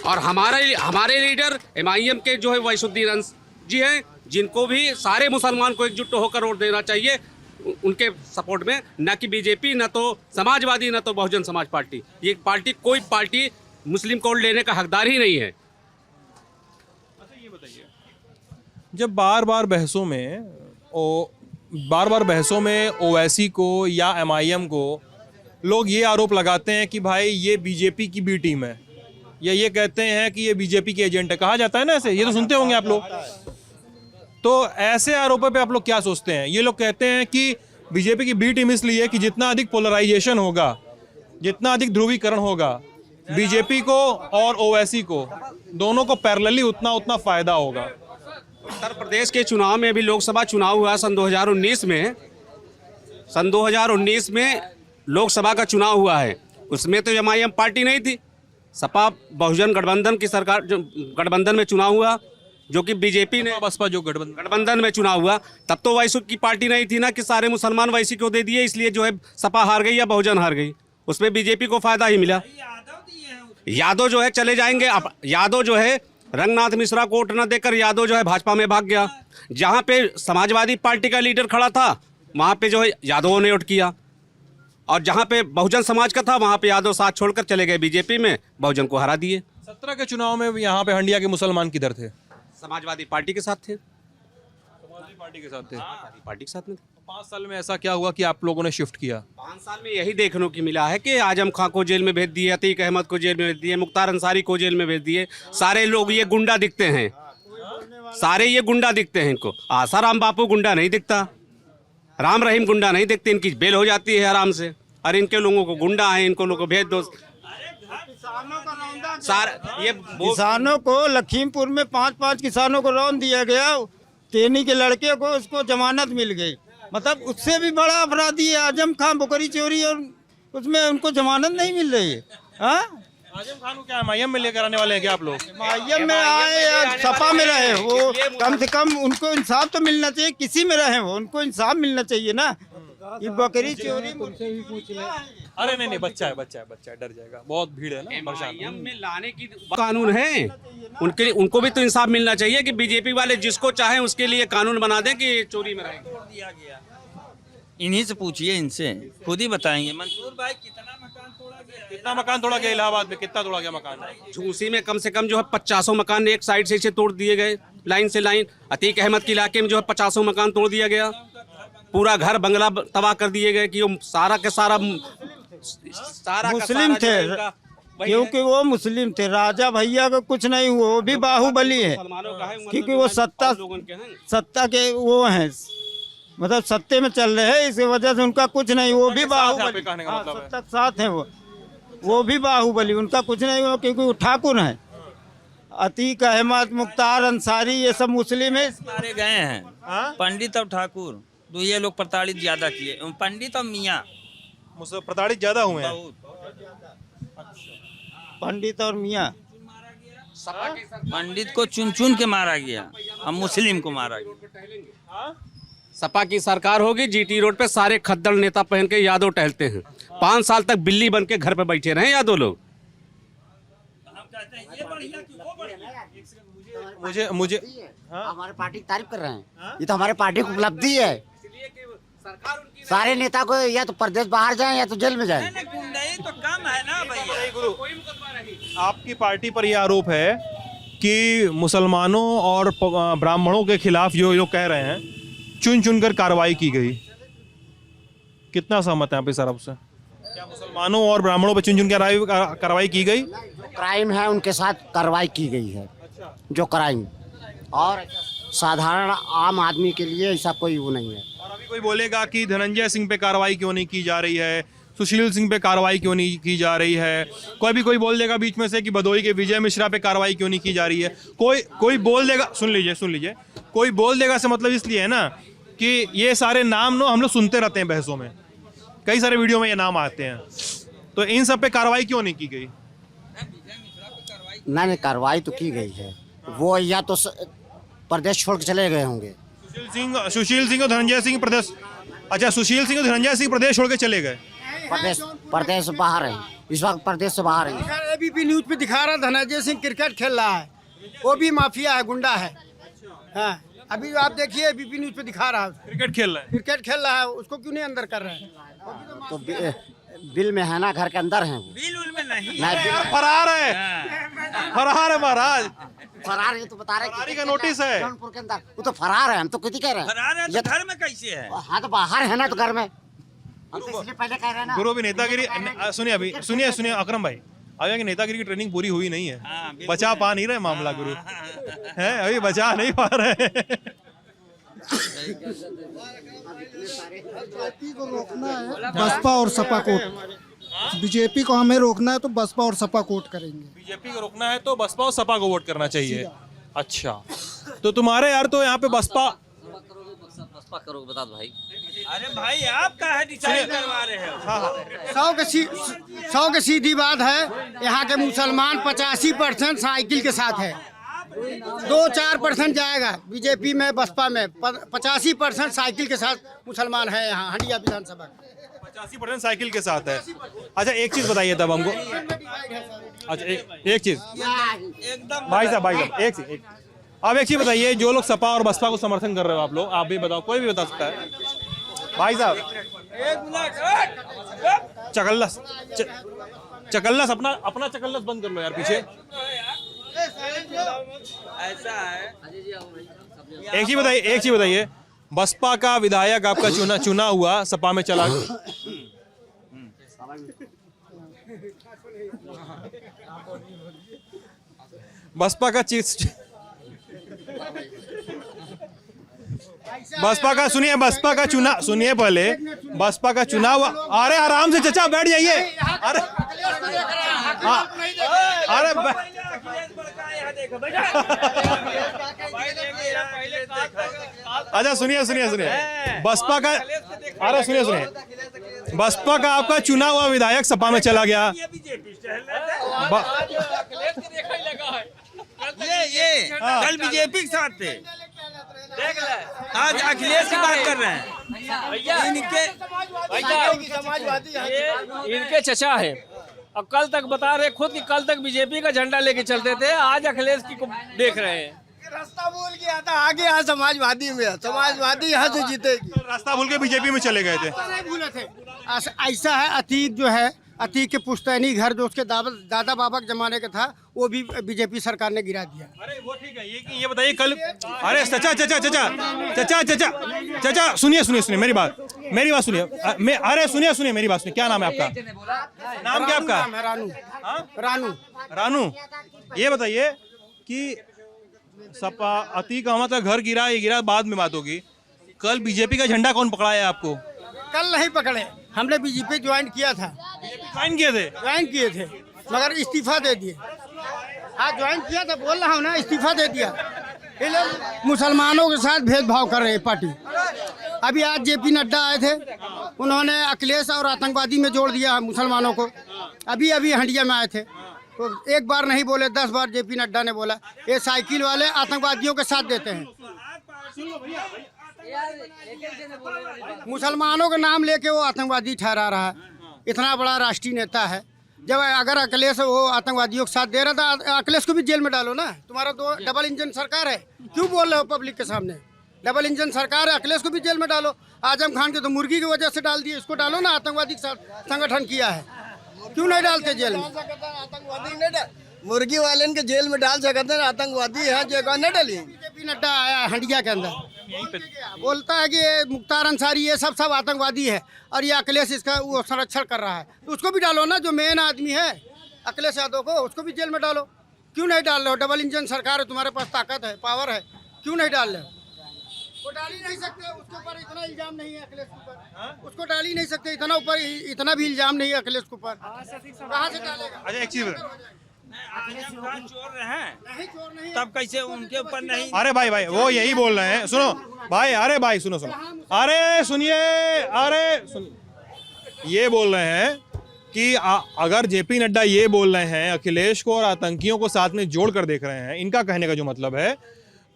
और हमारे लीडर MIM के जो है वैसुद्दीन अंस जी हैं, जिनको भी सारे मुसलमान को एकजुट होकर वोट देना चाहिए, उनके सपोर्ट में, ना कि बीजेपी, ना तो समाजवादी, ना तो बहुजन समाज पार्टी। ये पार्टी, कोई पार्टी मुस्लिम को वोट लेने का हकदार ही नहीं है। जब बार बार बहसों में ओवैसी को या MIM को लोग ये आरोप लगाते हैं कि भाई ये बीजेपी की बी टीम है, या ये कहते हैं कि ये बीजेपी के एजेंट है, कहा जाता है ना ऐसे, ये तो सुनते होंगे आप लोग। तो ऐसे आरोपों पे आप लोग क्या सोचते हैं? ये लोग कहते हैं कि बीजेपी की बी टीम इसलिए कि जितना अधिक पोलराइजेशन होगा, जितना अधिक ध्रुवीकरण होगा, बीजेपी को और ओवैसी को दोनों को पैरेलली उतना फायदा होगा। उत्तर प्रदेश के चुनाव में, अभी लोकसभा चुनाव हुआ सन 2019 में, सन 2019 में लोकसभा का चुनाव हुआ है, उसमें तो MIM पार्टी नहीं थी, सपा बहुजन गठबंधन की सरकार, जो गठबंधन में चुनाव हुआ, जो कि बीजेपी ने, बसपा जो गठबंधन में चुनाव हुआ, तब तो वैसी की पार्टी नहीं थी ना कि सारे मुसलमान वैसी को दे दिए, इसलिए जो है सपा हार गई या बहुजन हार गई, उसमें बीजेपी को फायदा ही मिला। यादव जो है चले जाएंगे, अब यादव जो है रंगनाथ मिश्रा को वोट न देकर यादव जो है भाजपा में भाग गया। जहाँ पे समाजवादी पार्टी का लीडर खड़ा था, वहाँ पे जो है यादवों ने वोट किया, और जहाँ पे बहुजन समाज का था, वहाँ पे यादव साथ छोड़कर चले गए बीजेपी में, बहुजन को हरा दिए। 17 के चुनाव में यहाँ पे हंडिया के मुसलमान किधर थे? समाजवादी पार्टी के साथ थे, समाजवादी पार्टी के साथ थे, पार्टी के साथ में थे। 5 साल में ऐसा क्या हुआ कि आप लोगों ने शिफ्ट किया? 5 साल में यही देखने को मिला है कि आजम खां को जेल में भेज दिए, अतीक अहमद को जेल में भेज दिए, मुख्तार अंसारी को जेल में भेज दिए। सारे लोग ये गुंडा दिखते हैं, सारे ये गुंडा दिखते हैं इनको। आसाराम बापू गुंडा नहीं दिखता, राम रहीम गुंडा नहीं दिखते, इनकी बेल हो जाती है आराम से। और इनके लोगों को गुंडा है, इनको लोगों को भेज दो। ये किसानों को लखीमपुर में 5-5 किसानों को रौंद दिया गया, तेनी के लड़के को उसको जमानत मिल गई। मतलब उससे भी बड़ा अपराधी है आजम खान, बकरी चोरी, और उसमें उनको जमानत नहीं मिल रही है। हाँ, आजम खान को क्या MIM में लेकर आने वाले हैं क्या आप लोग? MIM में आए या सपा में रहे, वो कम से कम उनको इंसाफ तो मिलना चाहिए, किसी में रहे वो, उनको इंसाफ मिलना चाहिए ना। ये बकरी चोरी मुझसे भी पूछ ले। अरे नहीं, बच्चा है, डर जाएगा, बहुत भीड़ है ना, परेशान। MIM में लाने की कानून है, उनके उनको भी तो इंसाफ मिलना चाहिए कि बीजेपी वाले जिसको चाहें उसके लिए कानून बना दें कि चोरी में रहेंगे। इन्हीं से पूछिए, इनसे खुद ही बताएंगे। मंसूर भाई कितना मकान तोड़ा गया इलाहाबाद में? कितना तोड़ा गया मकान? झूसी में कम से कम जो है 50 मकान एक साइड से तोड़ दिए गए, लाइन से लाइन। अतीक अहमद के इलाके में जो है 50 मकान तोड़ दिया गया, पूरा घर बंगला तबाह कर दिए गए कि वो सारा के सारा मुस्लिम थे, क्योंकि वो मुस्लिम थे। राजा भैया को कुछ नहीं हुआ, वो भी बाहुबली है, क्योंकि वो सत्ता के वो हैं, मतलब सत्ते में चल रहे हैं, इसी वजह से उनका कुछ नहीं। वो भी बाहुबली, सत्ता के साथ है वो भी बाहुबली, उनका कुछ नहीं हुआ, क्योंकि वो ठाकुर हैं। अतीक अहमद, मुख्तार अंसारी, ये सब मुस्लिम है। मारे गए हैं पंडित और ठाकुर, तो ये लोग प्रताड़ित ज्यादा किए, पंडित और मियाँ प्रताड़ित ज्यादा हुए हैं। पंडित और मियाँ, पंडित को चुन चुन के मारा गया, हम मुस्लिम को मारा गया। सपा की सरकार होगी, जीटी रोड पे सारे खद्दड़ नेता पहन के यादव टहलते हैं। 5 साल तक बिल्ली बन के घर पे बैठे रहे यादव लोग। मुझे हमारे पार्टी की तारीफ कर रहे हैं, ये तो हमारे पार्टी की उपलब्धि है। सारे नेता को या तो प्रदेश बाहर जाएं या तो जेल में जाएं। तो कम है ना भैया। आपकी पार्टी पर यह आरोप है कि मुसलमानों और ब्राह्मणों के खिलाफ जो लोग कह रहे हैं, चुन चुनकर कार्रवाई की गई। कितना सहमत है आप इस आरोप से? क्या मुसलमानों और ब्राह्मणों पर चुन चुन कार्रवाई की गई? क्राइम है उनके साथ कार्रवाई की गई है, जो क्राइम, और साधारण आम आदमी के लिए ऐसा कोई वो नहीं है। और अभी कोई बोलेगा कि धनंजय सिंह पे कार्रवाई क्यों नहीं की जा रही है, सुशील सिंह पे कार्रवाई क्यों नहीं की जा रही है, कोई बोल देगा बीच में से कि भदोही के विजय मिश्रा पे कार्रवाई क्यों नहीं की जा रही है। कोई बोल देगा, सुन लीजिए, कोई बोल देगा से मतलब इसलिए है ना कि ये सारे नाम हम लोग सुनते रहते हैं बहसों में, कई सारे वीडियो में ये नाम आते हैं, तो इन सब पे कार्रवाई क्यों नहीं की गई? नहीं, कार्रवाई तो की गई है। वो या तो प्रदेश छोड़ के चले गए होंगे। सुशील सिंह और धनंजय सिंह प्रदेश, अच्छा सुशील सिंह और धनंजय सिंह प्रदेश छोड़ के चले गए, प्रदेश से बाहर है इस वक्त, प्रदेश से बाहर है। एबीपी न्यूज पे दिखा रहा धनंजय सिंह क्रिकेट खेल रहा है, वो भी माफिया है, गुंडा है। हाँ, अभी आप देखिए एबीपी न्यूज पे दिखा रहा है, क्रिकेट खेल रहा है, उसको क्यों नहीं अंदर कर रहे हैं? तो बिल में है ना, घर के अंदर है वो। बिल में नहीं, फरार है महाराज, फरार। ये तो बता रहे फरारी का नोटिस है जौनपुर के अंदर, वो तो फरार है। हम तो किसी कह रहे हैं फरार है, तो घर में कैसे है? हाँ तो बाहर है ना, तो घर में हम तो इसलिए पहले कह रहे हैं ना। गुरु भी नेतागिरी, सुनिए अकरम भाई, अभी की नेतागिरी की ट्रेनिंग पूरी हुई नहीं है, बचा पा नहीं रहे मामला गुरु है, अभी बचा नहीं पा रहे। बीजेपी को रोकना है, बसपा और सपा कोट। बीजेपी को हमें रोकना है तो बसपा और सपा कोट करेंगे। बीजेपी को रोकना है तो बसपा और सपा को वोट करना चाहिए। अच्छा, तो तुम्हारे यार तो यहाँ पे बसपा करोगे, बता दो भाई। अरे भाई आप का है डिसाइड करवा रहे हो? 100 की सीधी बात है, यहाँ के मुसलमान 85% साइकिल के साथ है, 2-4% जाएगा बीजेपी में, बसपा में 85% साइकिल के साथ मुसलमान है यहाँ हंडिया विधानसभा। 85% साइकिल के साथ है। अच्छा एक चीज बताइए तब हमको, अच्छा एक चीज एकदम भाई साहब एक चीज, अब एक चीज बताइए, जो लोग सपा और बसपा को समर्थन कर रहे हो आप लोग, आप भी बताओ, कोई भी बता सकता है भाई साहब। चकल्लस अपना चकल्लस बंद कर लो यार पीछे। ऐसा है, एक चीज बताइए, बसपा का विधायक आपका चुना हुआ सपा में चला, बसपा का सुनिए पहले, बसपा का चुनाव, अरे आराम से चचा बैठ जाइए, अरे अच्छा सुनिए बसपा का, अरे सुनिए बसपा का आपका चुना हुआ विधायक सपा में चला गया। ये कल बीजेपी के साथ थे, आज अखिलेश की बात कर रहे हैं। इनके चचा है, अब कल तक बता रहे खुद कि कल तक बीजेपी का झंडा लेके चलते थे, आज अखिलेश की को देख रहे हैं। रास्ता भूल गया था, आगे यहाँ समाजवादी में, समाजवादी यहाँ से जीतेगी। रास्ता भूल के बीजेपी में चले गए थे। नहीं भूले थे, ऐसा है, अतीत जो है अतीक के पुश्तैनी घर जो उसके दादा बाबा के जमाने का था वो भी बीजेपी सरकार ने गिरा दिया। अरे वो ठीक है, ये बताइए कल, अरे चाचा चाचा चाचा चाचा चाचा चाचा सुनिए सुनिए सुनिए मेरी बात सुनिए। अरे सुनिए मेरी बात सुनिए। क्या नाम है आपका? नाम क्या आपका? रानू। रानू। रानू, ये बताइए कि सपा अतीक अहमद का घर गिरा, ये गिरा बाद में बात होगी, कल बीजेपी का झंडा कौन पकड़ाया आपको? कल नहीं पकड़े, हमने बीजेपी ज्वाइन किया था। ज्वाइन किए थे मगर इस्तीफा दे दिए। हाँ ज्वाइन किया था, बोल रहा हूँ ना, इस्तीफा दे दिया। ये लोग मुसलमानों के साथ भेदभाव कर रहे हैं पार्टी। अभी आज जेपी नड्डा आए थे, उन्होंने अखिलेश और आतंकवादी में जोड़ दिया मुसलमानों को। अभी हंडिया में आए थे तो एक बार नहीं बोले, 10 बार जेपी नड्डा ने बोला ये साइकिल वाले आतंकवादियों के साथ देते हैं। मुसलमानों का नाम लेके वो आतंकवादी ठहरा रहा है। इतना बड़ा राष्ट्रीय नेता है, जब अगर अखिलेश वो आतंकवादियों के साथ दे रहा था, अखिलेश को भी जेल में डालो ना। तुम्हारा तो डबल इंजन सरकार है, क्यों बोल रहे हो पब्लिक के सामने? डबल इंजन सरकार है, अखिलेश को भी जेल में डालो। आजम खान के तो मुर्गी की वजह से डाल दिए, इसको डालो ना, आतंकवादी के साथ संगठन किया है, क्यों नहीं डालते जेल में? मुर्गी वाले के जेल में डाल सकते हैं, आतंकवादी है जगह न डाली। बीजेपी नड्डा आया हंडिया के अंदर, बोलता है कि ये मुख्तार अंसारी ये सब आतंकवादी है और ये अखिलेश इसका वो संरक्षण कर रहा है। तो उसको भी डालो ना, जो मेन आदमी है अखिलेश यादव को, उसको भी जेल में डालो। क्यों नहीं डाल रहे हो? डबल इंजन सरकार है, तुम्हारे पास ताकत है, पावर है, क्यों नहीं डाल रहे हो? वो डाल ही नहीं सकते, उसके ऊपर इतना इल्जाम नहीं है अखिलेश के ऊपर, उसको डाल ही नहीं सकते, इतना भी इल्जाम नहीं है अखिलेश के ऊपर, कहाँ से डालेगा? अच्छा एक चीज, चोर रहे तब कैसे उनके ऊपर नहीं? अरे भाई वो यही बोल रहे हैं, सुनो भाई, अरे भाई सुनो, अरे सुनिए, ये बोल रहे हैं कि अगर जेपी नड्डा ये बोल रहे हैं अखिलेश को और आतंकियों को साथ में जोड़ कर देख रहे हैं, इनका कहने का जो मतलब है,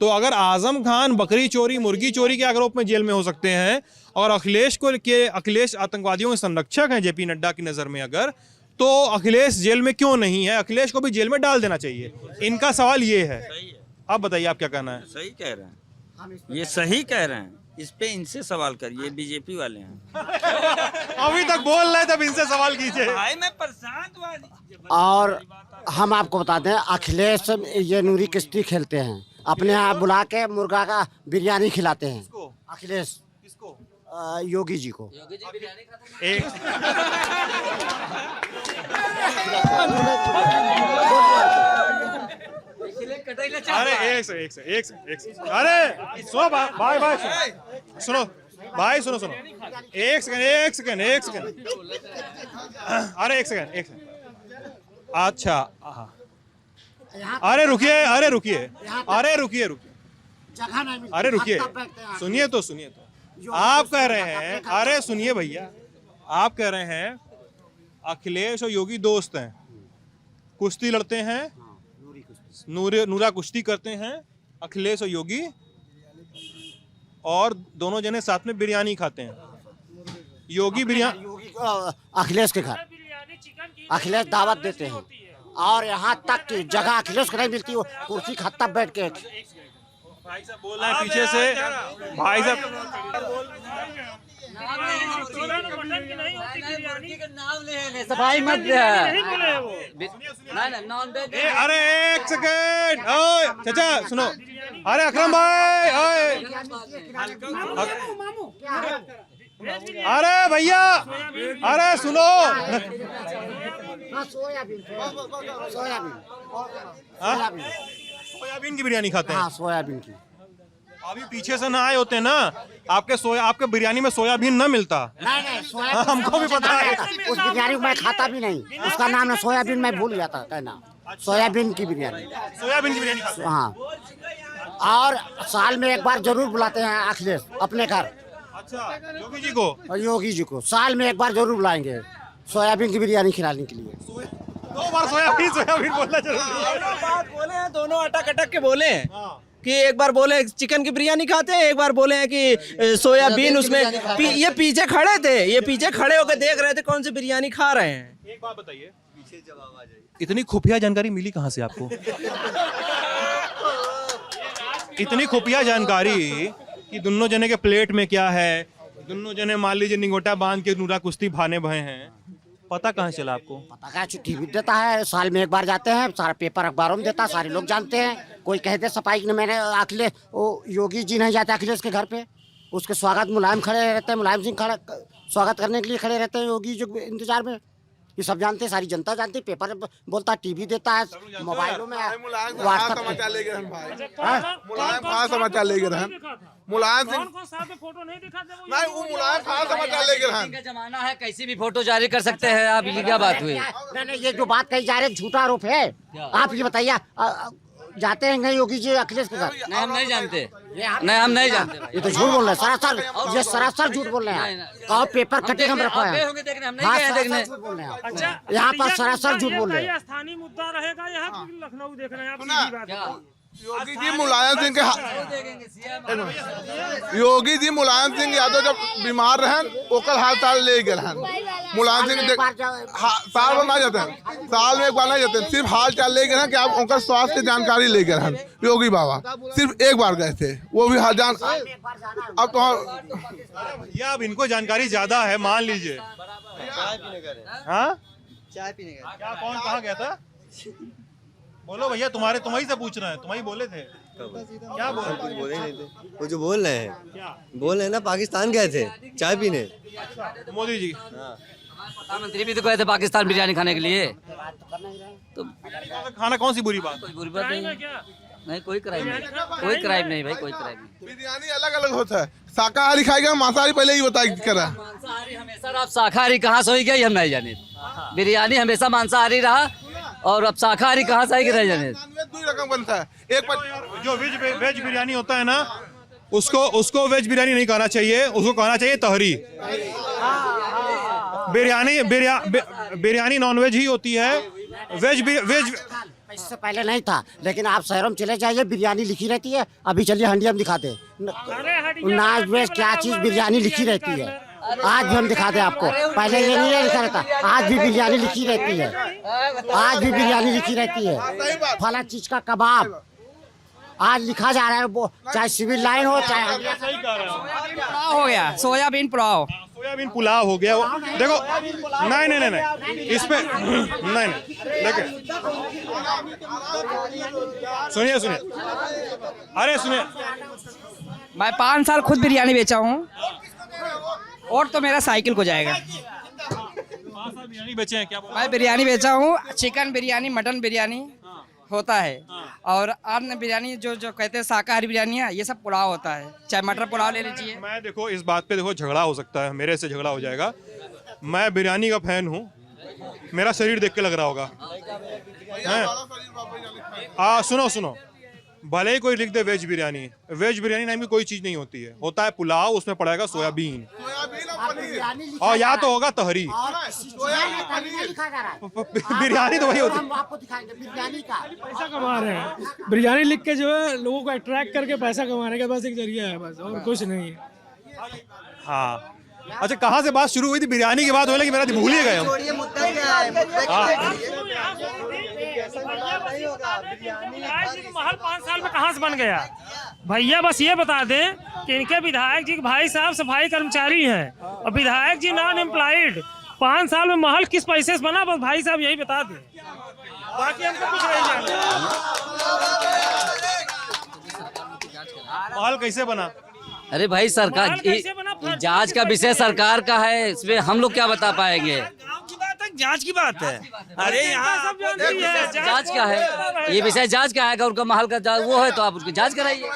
तो अगर आजम खान बकरी चोरी मुर्गी चोरी के आरोप में जेल में हो सकते हैं और अखिलेश आतंकवादियों के संरक्षक हैं जेपी नड्डा की नजर में, अगर तो अखिलेश जेल में क्यों नहीं है? अखिलेश को भी जेल में डाल देना चाहिए। इनका सवाल ये है, आप बताइए आप क्या कहना है? सही कह रहे हैं, ये सही कह रहे हैं, इस पे इनसे सवाल करिए, बीजेपी वाले हैं। अभी तक बोल रहे तब इनसे सवाल कीजिए। भाई मैं प्रशांतवादी। और हम आपको बता दें, अखिलेश ये नूरी किश्ती खेलते हैं, अपने यहाँ बुला के मुर्गा का बिरयानी खिलाते हैं। अखिलेश योगी जी को। अरे एक अरे सुनो भाई सुनो भाई, सुनो एक सेकंड अरे एक सेकंड अच्छा, अरे रुकिए सुनिए तो आप कह रहे हैं, अरे सुनिए भैया, आप कह रहे हैं अखिलेश और योगी दोस्त हैं, कुश्ती लड़ते हैं, नूरा कुश्ती करते हैं अखिलेश और योगी, और दोनों जने साथ में बिरयानी खाते हैं। योगी अखिलेश के घर अखिलेश दावत देते हैं, और यहाँ तक की जगह अखिलेश को नहीं मिलती, वो कुर्सी खाता बैठ के। भाई साहब बोल रहे हैं पीछे से, भाई साहब सफाई मत। अरे एक सेकेंड, चाचा सुनो, अरे अकरम भाई, अरे भैया, अरे सुनो, सोयाबीन की बिरयानी खाते हैं? हाँ सोयाबीन की। अभी पीछे से ना आए होते ना, आपके बिरयानी में सोयाबीन ना मिलता। नहीं हमको भी पता है। उस बिरयानी को मैं खाता भी नहीं, उसका नाम है सोयाबीन, मैं भूल गया था कहना। सोयाबीन की बिरयानी खाते हैं। हाँ, और साल में एक बार जरूर बुलाते हैं अखिलेश अपने घर। अच्छा, योगी जी को? और योगी जी को साल में एक बार जरूर बुलाएंगे सोयाबीन की बिरयानी खिलाने के लिए। 2 बार सोयाबीन बोलना जरूरी है। बात बोले हैं, दोनों अटक के बोले हैं कि एक बार बोले चिकन की बिरयानी खाते हैं, एक बार बोले हैं कि सोयाबीन उसमें ये पीछे खड़े थे, ये पीछे खड़े होकर देख रहे थे कौन सी बिरयानी खा रहे हैं। एक बात बताइए, पीछे जवाब आ जाए, इतनी खुफिया जानकारी मिली कहाँ से आपको? इतनी खुफिया जानकारी कि दोनों जने के प्लेट में क्या है, दोनों जने मान लीजिए निगोटा बांध के नूरा कुश्ती भाने भये हैं, पता कहाँ चला आपको? पता क्या टीवी देता है, साल में एक बार जाते हैं, सारा पेपर अखबारों में देता है, सारे लोग जानते हैं। कोई कहते सफाई ने मैंने अखिलेश वो योगी जी नहीं जाते अखिलेश के घर पे, उसके स्वागत मुलायम खड़े रहते हैं, मुलायम सिंह खड़ा स्वागत करने के लिए खड़े रहते हैं योगी जो इंतजार में। ये सब जानते हैं, सारी जनता जानती है, पेपर बोलता है, टीवी देता है, मोबाइलों में व्हाट्सएप समाचार लेके रहन भाई, मुलायम कहाँ समाचार लेके रहन, मुलायम सिंह फोटो नहीं दिखा नहीं, वो मुलायम कहाँ समाचार लेके रहन। का जमाना है, कैसी भी फोटो जारी कर सकते हैं आप, ये क्या बात हुई? नहीं, ये जो बात कही जा रही है झूठा आरोप है। आप ये बताइए, जाते हैं नहीं योगी जी अखिलेश के घर? नहीं, हम नहीं जानते, नहीं हम नहीं जानते। ये तो झूठ बोल रहे हैं, सरासर, ये सरासर झूठ बोल रहे हैं। कहो पेपर कटे हम रखा है, झूठ बोल रहे हैं यहाँ पर, सरासर झूठ बोल रहे हैं। स्थानीय मुद्दा रहेगा यहाँ, लखनऊ देख रहे हैं आप। योगी जी मुलायम सिंह के योगी जी मुलायम सिंह यादव जब बीमार रहन ओकर हाल चाल ले गए रहन। मुलायम सिंह साल में ना जाते हैं, साल में एक बार नहीं जाते, सिर्फ हाल चाल ले गए हैं कि आप उनका स्वास्थ्य की जानकारी ले गए रहन। योगी बाबा सिर्फ एक बार गए थे, वो भी हाल जान। अब तो ये अब इनको जानकारी ज्यादा है, मान लीजिए। हाँ, चाय पीने गए। क्या, कौन कहाँ गया था? बोलो भैया, तुम्हारी से पूछ रहे हैं, तुम्हारी बोले थे क्या? बोले नहीं थे, वो जो बोल रहे हैं, बोल रहे हैं ना, पाकिस्तान गए थे चाय पीने। मोदी जी प्रधानमंत्री भी तो गए थे पाकिस्तान बिरयानी खाने के लिए, तो खाना कौन सी बुरी बात? कोई बुरी बात नहीं, कोई क्राइम नहीं, कोई क्राइम नहीं भाई, कोई क्राइम नहीं। बिरयानी अलग अलग होता है, शाकाहारी खाएगा मांसाहारी पहले ही बताया करा। मांसाहारी हमेशा, आप शाकाहारी कहाँ से हो गया हम नहीं जाने। बिरयानी हमेशा मांसाहारी रहा और अब शाकाहारी कहाँ से आएगी रह जाने। दो रकम बनता है, एक जो वेज बिरयानी होता है ना, उसको वेज बिरयानी नहीं कहना चाहिए, उसको कहना चाहिए तहरी। बिरयानी नॉन वेज ही होती है, वेज इससे पहले नहीं था, लेकिन आप शहरों में चले जाइए, बिरयानी लिखी रहती है। अभी चलिए हंडिया में दिखाते हैं, नाज वेज क्या चीज बिरयानी लिखी रहती है। आज भी हम दिखाते हैं आपको, पहले ये नहीं लिखा रहता, आज भी बिरयानी लिखी रहती है, आज भी बिरयानी लिखी रहती है। फला चीज का कबाब आज लिखा जा रहा है, वो चाहे सिविल लाइन हो चाहे हो गया सोयाबीन पुलाव, सोयाबीन पुलाव हो गया। देखो नहीं, इस पे नहीं, देखिए सुनिए, अरे सुनिए, मैं 5 साल खुद बिरयानी बेचा हूँ और तो मेरा साइकिल को जाएगा। बिरयानी बेचे हैं क्या? मैं बिरयानी बेचा हूँ, चिकन बिरयानी, मटन बिरयानी होता है, और अन्य बिरयानी जो कहते हैं शाकाहारी बिरयानी है, ये सब पुलाव होता है, चाहे मटर पुलाव ले लीजिए। मैं देखो इस बात पे देखो झगड़ा हो सकता है, मेरे से झगड़ा हो जाएगा। मैं बिरयानी का फैन हूँ, मेरा शरीर देख के लग रहा होगा। सुनो, भले ही कोई लिख दे वेज बिरयानी नाम की कोई चीज नहीं होती है, होता है पुलाव, उसमें पड़ेगा सोयाबीन और या तो होगा तहरी। बिरयानी तो वही होती है। आपको दिखाएंगे बिरयानी का पैसा कमा रहे हैं, बिरयानी लिख के जो है लोगों को अट्रैक्ट करके पैसा कमाने का बस एक जरिया है, बस और कुछ नहीं है। हाँ, अच्छा, कहाँ से बात शुरू हुई थी? बिरयानी की बात हो लगी, मेरा भूल ही गए हम। महल 5 साल में कहाँ से बन गया भैया? बस ये बता दें कि इनके विधायक जी भाई साहब सफाई कर्मचारी हैं और विधायक जी नॉन एम्प्लॉयड। 5 साल में महल किस पैसे से बना, बस भाई साहब यही बता दें, बाकी हमको कुछ नहीं जानना। महल कैसे बना? अरे भाई, सरकार जांच का विषय सरकार का है, इसमें हम लोग क्या बता पाएंगे? जांच की बात है। अरे यहाँ जांच का है, ये विषय जांच का है, अगर उनका महल का वो है तो आप उसकी जांच कराइए।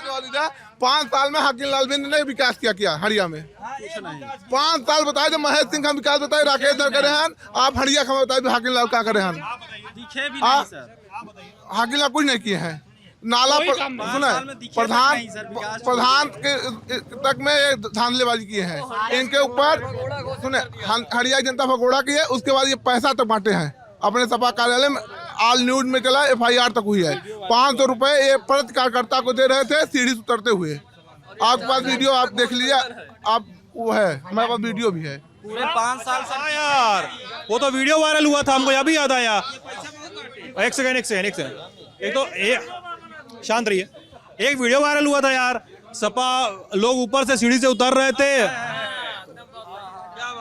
5 साल में हाकिम लाल बिंद ने विकास किया हरिया में। 5 साल बताए, जब महेश सिंह का विकास बताए, राकेश सर करे हैं, आप हरिया का बताए हाकिम लाल क्या करे हैं? हाकिम लाल कुछ नहीं किए हैं। नाला सुना प्रधान के तक में धांधलेबाजी किए हैं, इनके ऊपर सुने हरियाणा जनता भगोड़ा की है, उसके बाद ये पैसा तक बांटे हैं अपने सपा कार्यालय में। ऑल न्यूज में चला, FIR तक हुई है। 500 रुपए ये प्रति कार्यकर्ता को दे रहे थे सीढ़ी से उतरते हुए। आपके पास वीडियो आप देख लीजिए, आप वो है, हमारे पास वीडियो भी है। पूरे 5 साल से यार, वो तो वीडियो वायरल हुआ था, हमको अभी याद आया। एक सेकंड, एक तो शांत रहिए। एक वीडियो वायरल हुआ था यार, सपा लोग ऊपर से सीढ़ी से उतर रहे थे,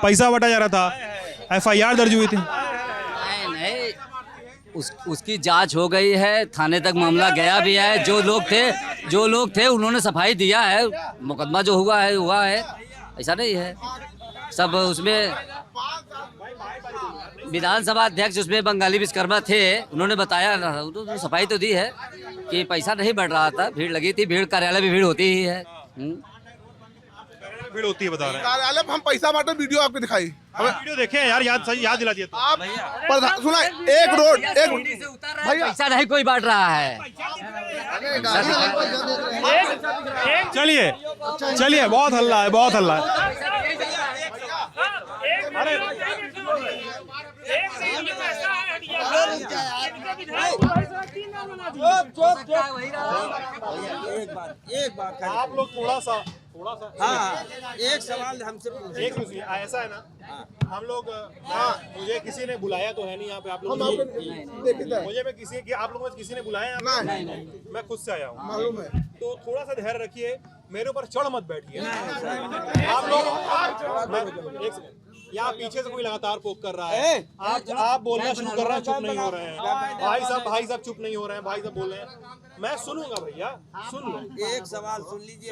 पैसा बटा जा रहा था। FIR दर्ज हुई थी? नहीं, उसकी जांच हो गई है, थाने तक मामला गया भी है। जो लोग थे उन्होंने सफाई दिया है। मुकदमा जो हुआ है, ऐसा नहीं है। सब उसमें विधानसभा अध्यक्ष उसमें बंगाली विश्वकर्मा थे, उन्होंने बताया, उन्होंने सफाई तो दी है कि पैसा नहीं बढ़ रहा था, भीड़ लगी थी, भीड़ कार्यालय में भीड़ होती ही है। भीड़ होती है बता रहे हैं। कार्यालय में हम पैसा बांटे, वीडियो आपको दिखाई, वीडियो देखे हैं यार, याद दिला दिया। आप सुना, एक रोड एक भैया पैसा नहीं कोई बांट रहा है। चलिए बहुत हल्ला है, बहुत हल्ला है। एक बात आप लोग थोड़ा सा हाँ, एक सवाल हमसे पूछिए। एक सुनिए, ऐसा है ना, हम लोग मुझे किसी ने बुलाया तो है नहीं यहाँ पे, आप लोग मुझे आप लोगों में किसी ने बुलाया नहीं, मैं खुद से आया हूँ, मालूम है। तो थोड़ा सा धैर्य रखिए, मेरे ऊपर चढ़ मत बैठिए। आप लोग या पीछे से कोई लगातार पोक कर रहा है, आप बोलना शुरू कर रहे हैं, चुप नहीं हो रहे हैं। भाई साहब चुप नहीं हो रहे हैं, भाई साहब बोल रहे हैं, मैं सुनूंगा भैया, सुन लो। एक सवाल सुन लीजिए,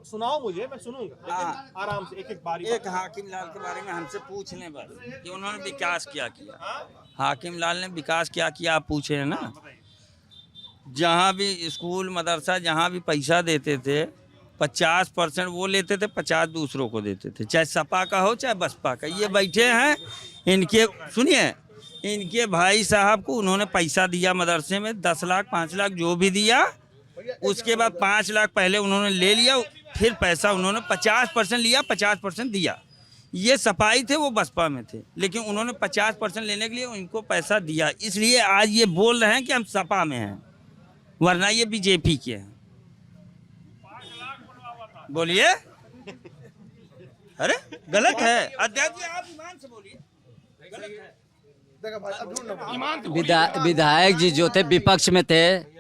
सुनाओ मुझे, मैं सुनूंगा, लेकिन आराम से, एक बारी। एक हाकिम लाल के बारे में हमसे पूछ लें बस कि उन्होंने विकास क्या किया। हाकिम लाल ने विकास क्या किया आप पूछे हैं ना। जहाँ भी स्कूल मदरसा जहाँ भी पैसा देते थे 50% वो लेते थे, 50 दूसरों को देते थे, चाहे सपा का हो चाहे बसपा का। ये बैठे हैं, इनके सुनिए, इनके भाई साहब को उन्होंने पैसा दिया मदरसे में 10 लाख 5 लाख जो भी दिया, उसके बाद 5 लाख पहले उन्होंने ले लिया, फिर पैसा उन्होंने 50% लिया, 50% दिया। ये सपाई थे, वो बसपा में थे, लेकिन उन्होंने 50% लेने के लिए उनको पैसा दिया, इसलिए आज ये बोल रहे हैं कि हम सपा में हैं, वरना ये बीजेपी के हैं। बोलिए, अरे गलत है अध्यक्ष जी, आप ईमान से बोलिए, विधायक जी जो थे विपक्ष में थे,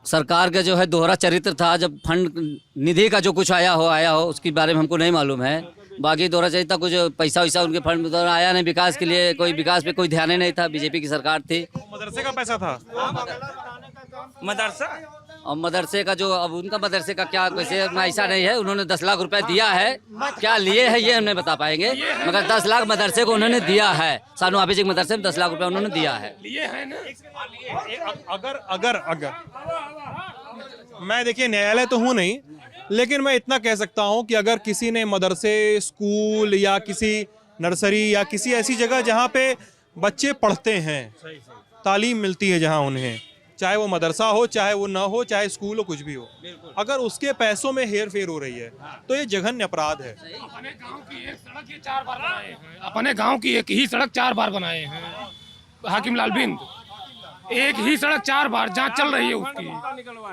सरकार का जो है दोहरा चरित्र था। जब फंड निधि का जो कुछ आया हो उसके बारे में हमको नहीं मालूम है। बाकी दोहरा चरित्र कुछ पैसा वैसा उनके फंड में आया नहीं, विकास के लिए कोई विकास पे कोई ध्यान ही नहीं था। बीजेपी की सरकार थी, मदरसे का पैसा था, मदरसा और मदरसे का जो अब उनका मदरसे का क्या कैसे ऐसा नहीं है। उन्होंने 10 लाख रुपए दिया है, क्या लिए है ये हम नहीं बता पाएंगे, मगर 10 लाख मदरसे को उन्होंने दिया है। सानू हाफिज के मदरसे में 10 लाख रुपए उन्होंने दिया है। अगर मैं देखिए न्यायालय तो हूँ नहीं, लेकिन मैं इतना कह सकता हूँ कि अगर किसी ने मदरसे, स्कूल या किसी नर्सरी या किसी ऐसी जगह जहाँ पे बच्चे पढ़ते हैं, तालीम मिलती है जहाँ उन्हें, चाहे वो मदरसा हो, चाहे वो ना हो, चाहे स्कूल हो, कुछ भी हो, अगर उसके पैसों में हेर फेर हो रही है तो ये जघन्य अपराध है। अपने गांव की एक सड़क ये 4 बार बनाए हैं, अपने गांव की एक ही सड़क 4 बार बनाए हैं हाकिम लाल बिंद। एक ही सड़क 4 बार जांच चल रही है उसकी,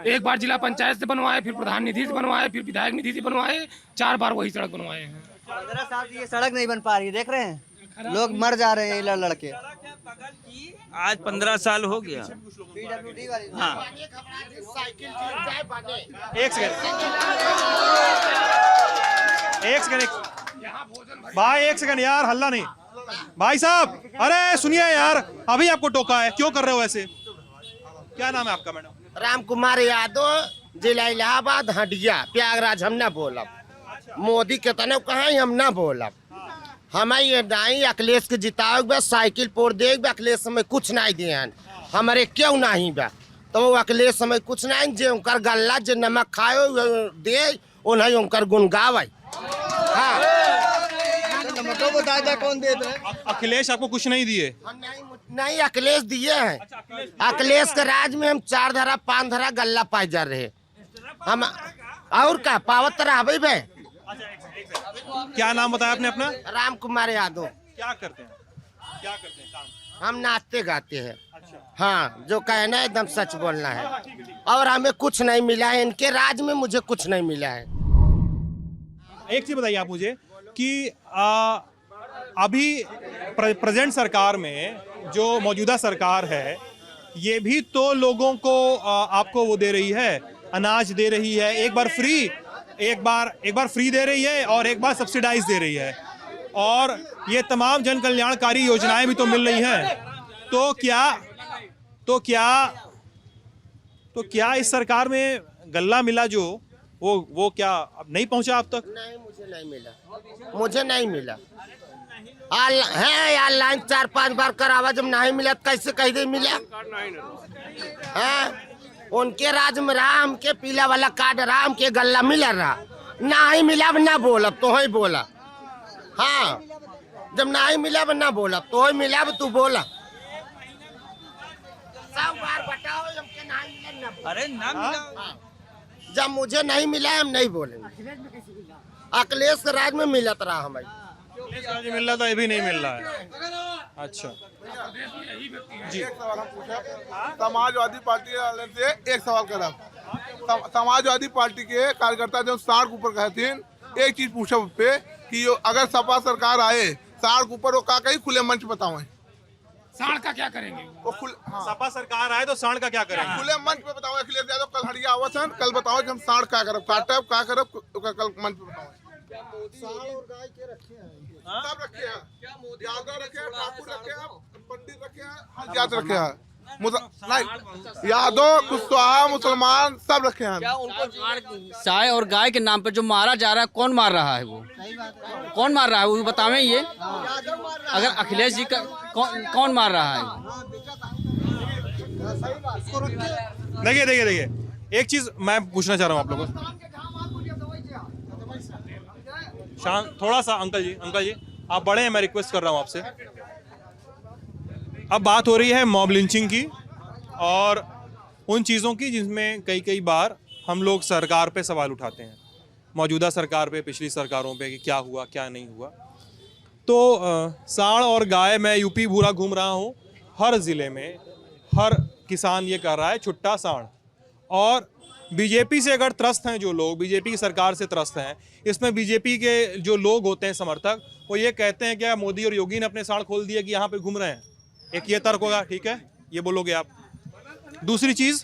एक बार जिला पंचायत से बनवाए, फिर प्रधान निधि से बनवाए, फिर विधायक निधि से बनवाए, 4 बार वही सड़क बनवाए हैं। 15 साल से ये सड़क नहीं बन पा रही है, देख रहे हैं लोग मर जा रहे हैं लड़के। आज 15 साल हो गया। हाँ, एक सेकंड भाई, एक सेकंड यार, हल्ला नहीं भाई साहब। अरे सुनिए यार, अभी आपको टोका है, क्यों कर रहे हो ऐसे? क्या नाम है आपका मैडम? राम कुमार यादव, जिला इलाहाबाद, हटिया, प्रयागराज। हम ना बोलब, मोदी के तने कहाँ हम ना बोलब। हमें ये नहीं अखिलेश के जिताओ बस साइकिल पोड़ दे, अखिलेश हमें कुछ नहीं दिए हमारे, क्यों नहीं बा तो वो अखिलेश हमें कुछ नहीं, जे उनकर गल्ला जे नमक खाओ दे उन्हें उनकर गुण गावे। हाँ, कौन दे? अखिलेश आपको कुछ नहीं दिए? नहीं, अखिलेश दिए हैं। अखिलेश के राज में हम 4 धरा 5 धरा गल्ला पाए जा रहे हम, और क्या पावत रहा भाई। क्या नाम बताया आपने अपना? राम कुमार यादव। क्या करते हैं काम? हम नाचते गाते हैं। अच्छा। हाँ, जो कहना है एकदम सच बोलना है, और हमें कुछ नहीं मिला है, इनके राज में मुझे कुछ नहीं मिला है। एक चीज बताइए आप मुझे कि अभी प्रेजेंट सरकार में जो मौजूदा सरकार है, ये भी तो लोगों को आपको वो दे रही है, अनाज दे रही है, एक बार फ्री दे रही है और एक बार सब्सिडाइज दे रही है। और ये तमाम जन कल्याणकारी योजनाएं भी तो मिल रही हैं। तो क्या इस सरकार में गल्ला मिला जो वो क्या अब नहीं पहुंचा आप तक? नहीं, मुझे नहीं मिला। है ऑनलाइन 4-5 बार करावा, जब नहीं मिला तो कैसे कह दे मिला है? उनके राज में राम के पीला वाला कार्ड राम के गल्ला मिला रहा, नहीं मिला ना बोला तो ही बोला। हाँ, जब नहीं मिला ना बोला तो ही मिला तू बोला। सब बार बताओ हमके नहीं मिला ना। अरे ना मिला, जब मुझे नहीं मिला हम नहीं बोलेंगे। अखिलेश के राज में मिलत रहा हमें, मिल रहा था, ये भी नहीं मिल रहा है। अच्छा जी, एक सवाल हम पूछे समाजवादी पार्टी वाले से, एक सवाल करब। समाजवादी पार्टी के कार्यकर्ता जब सड़क ऊपर गए थे, एक चीज पूछा उस पे कि अगर सपा सरकार आए सड़क ऊपर वो का कहीं खुले मंच बताओ साढ़ का क्या करेंगे? वो सपा सरकार आए तो सांड का क्या करेंगे? खुले मंच पे बताओ। अखिलेश यादव कल हड़िया आवा सन, कल बताओ कि हम सांड क्या करब, काटब क्या करब, कल मंच पे बताओ। सांड और गाय के रखे हैं, सब रखे हैं, यादव रखे हैं, ठाकुर रखे हैं, पंडित रखे हैं, हर जात रखे हैं, नहीं यादव कुशवाहा मुसलमान सब रखे हैं। क्या उनको साय और गाय के नाम पे जो मारा जा रहा है, कौन मार रहा है? वो कौन मार रहा है वो बतावें। ये अगर अखिलेश जी का कौन मार रहा है? देखिए एक चीज मैं पूछना चाह रहा हूँ आप लोगों को। शांत थोड़ा सा। अंकल जी आप बड़े हैं, मैं रिक्वेस्ट कर रहा हूँ आपसे। अब बात हो रही है मॉब लिंचिंग की और उन चीज़ों की जिसमें कई बार हम लोग सरकार पे सवाल उठाते हैं, मौजूदा सरकार पे, पिछली सरकारों पे, कि क्या हुआ क्या नहीं हुआ। तो सांड और गाय, मैं यूपी पूरा घूम रहा हूँ, हर ज़िले में हर किसान ये कर रहा है छुट्टा सांड। और बीजेपी से अगर त्रस्त हैं जो लोग, बीजेपी की सरकार से त्रस्त हैं, इसमें बीजेपी के जो लोग होते हैं समर्थक, वो ये कहते हैं क्या मोदी और योगी ने अपने सांड खोल दिए कि यहाँ पे घूम रहे हैं। एक ये तर्क होगा, ठीक है, ये बोलोगे आप। दूसरी चीज़,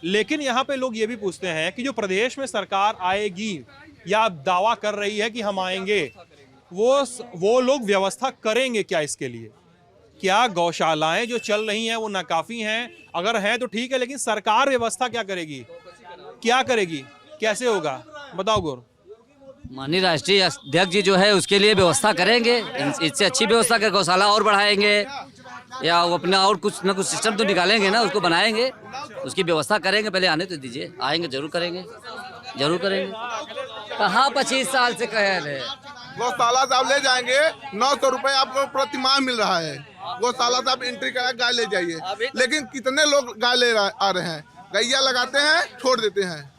लेकिन यहाँ पे लोग ये भी पूछते हैं कि जो प्रदेश में सरकार आएगी या दावा कर रही है कि हम आएंगे, वो लोग व्यवस्था करेंगे क्या इसके लिए? क्या गौशालाएं जो चल रही हैं वो नाकाफी हैं? अगर हैं तो ठीक है, लेकिन सरकार व्यवस्था क्या करेगी, क्या करेगी, कैसे होगा, बताओ गौर। माननीय राष्ट्रीय अध्यक्ष जी जो है उसके लिए व्यवस्था करेंगे, इससे अच्छी व्यवस्था कर गौशाला और बढ़ाएंगे, या वो अपना और कुछ ना कुछ सिस्टम तो निकालेंगे ना, उसको बनाएंगे, उसकी व्यवस्था करेंगे। पहले आने तो दीजिए, आएंगे जरूर करेंगे। कहाँ 25 साल से कह रहे गौशाला से आप ले जाएंगे, 900 रुपए आपको प्रति माह मिल रहा है। गौशाला से आप एंट्री करा गाय ले जाइए, लेकिन कितने लोग गाय ले आ रहे हैं, गैया लगाते हैं, छोड़ देते हैं।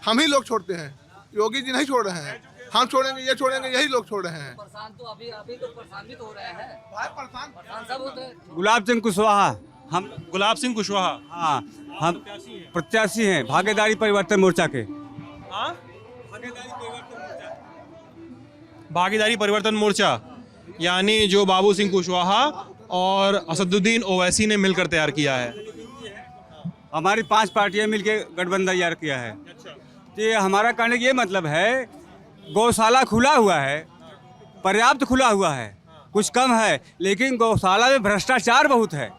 हम ही लोग छोड़ते हैं, योगी जी नहीं छोड़ रहे हैं। हम छोड़ेंगे, ये छोड़ेंगे, यही लोग छोड़ रहे हैं। गुलाब सिंह कुशवाहा, हम गुलाब सिंह कुशवाहा, हाँ, हम प्रत्याशी हैं भागीदारी परिवर्तन मोर्चा के। भागीदारी परिवर्तन मोर्चा यानी जो बाबू सिंह कुशवाहा और असदुद्दीन ओवैसी ने मिलकर तैयार किया है। हमारी 5 पार्टियां मिलकर गठबंधन तैयार किया है। तो ये हमारा कहने का ये मतलब है, गौशाला खुला हुआ है, पर्याप्त खुला हुआ है, कुछ कम है, लेकिन गौशाला में भ्रष्टाचार बहुत है।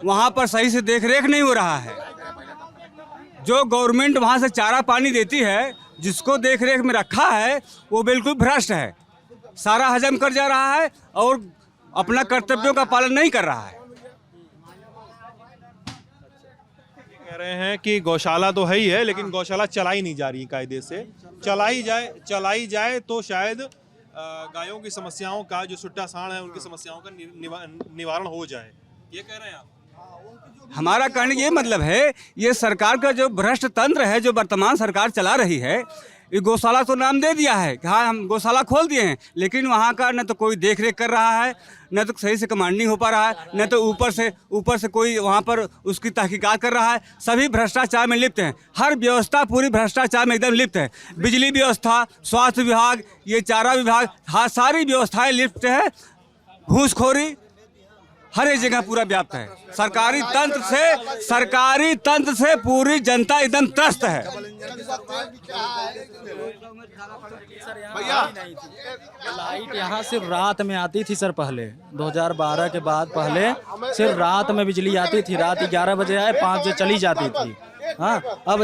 वहाँ पर सही से देखरेख नहीं हो रहा है। जो गवर्नमेंट वहाँ से चारा पानी देती है, जिसको देखरेख में रखा है, वो बिल्कुल भ्रष्ट है, सारा हजम कर जा रहा है और अपना कर्तव्यों का पालन नहीं कर रहा है। कह रहे हैं कि गौशाला तो है ही है, लेकिन गौशाला चलाई नहीं जा रही कायदे से। चलाई जाए तो शायद गायों की समस्याओं का, जो सुट्टा सांड है उनकी समस्याओं का निवारण हो जाए, ये कह रहे हैं आप। हमारा कहने का ये मतलब है, ये सरकार का जो भ्रष्ट तंत्र है, जो वर्तमान सरकार चला रही है, ये गौशाला तो नाम दे दिया है कि हाँ हम गौशाला खोल दिए हैं, लेकिन वहाँ का न तो कोई देख रेख कर रहा है, न तो सही से कमांडिंग हो पा रहा है, न तो ऊपर से कोई वहाँ पर उसकी तहकीकात कर रहा है। सभी भ्रष्टाचार में लिप्त हैं, हर व्यवस्था पूरी भ्रष्टाचार में एकदम लिप्त है। बिजली व्यवस्था, स्वास्थ्य विभाग, ये चारा विभाग, हाँ सारी व्यवस्थाएँ लिप्त है। घूसखोरी हर एक जगह पूरा व्याप्त है। सरकारी तंत्र से पूरी जनता एकदम त्रस्त है। लाइट यहाँ सिर्फ रात में आती थी सर, पहले 2012 के बाद पहले सिर्फ रात में बिजली आती थी, रात 11 बजे आए 5 बजे चली जाती थी। हाँ, अब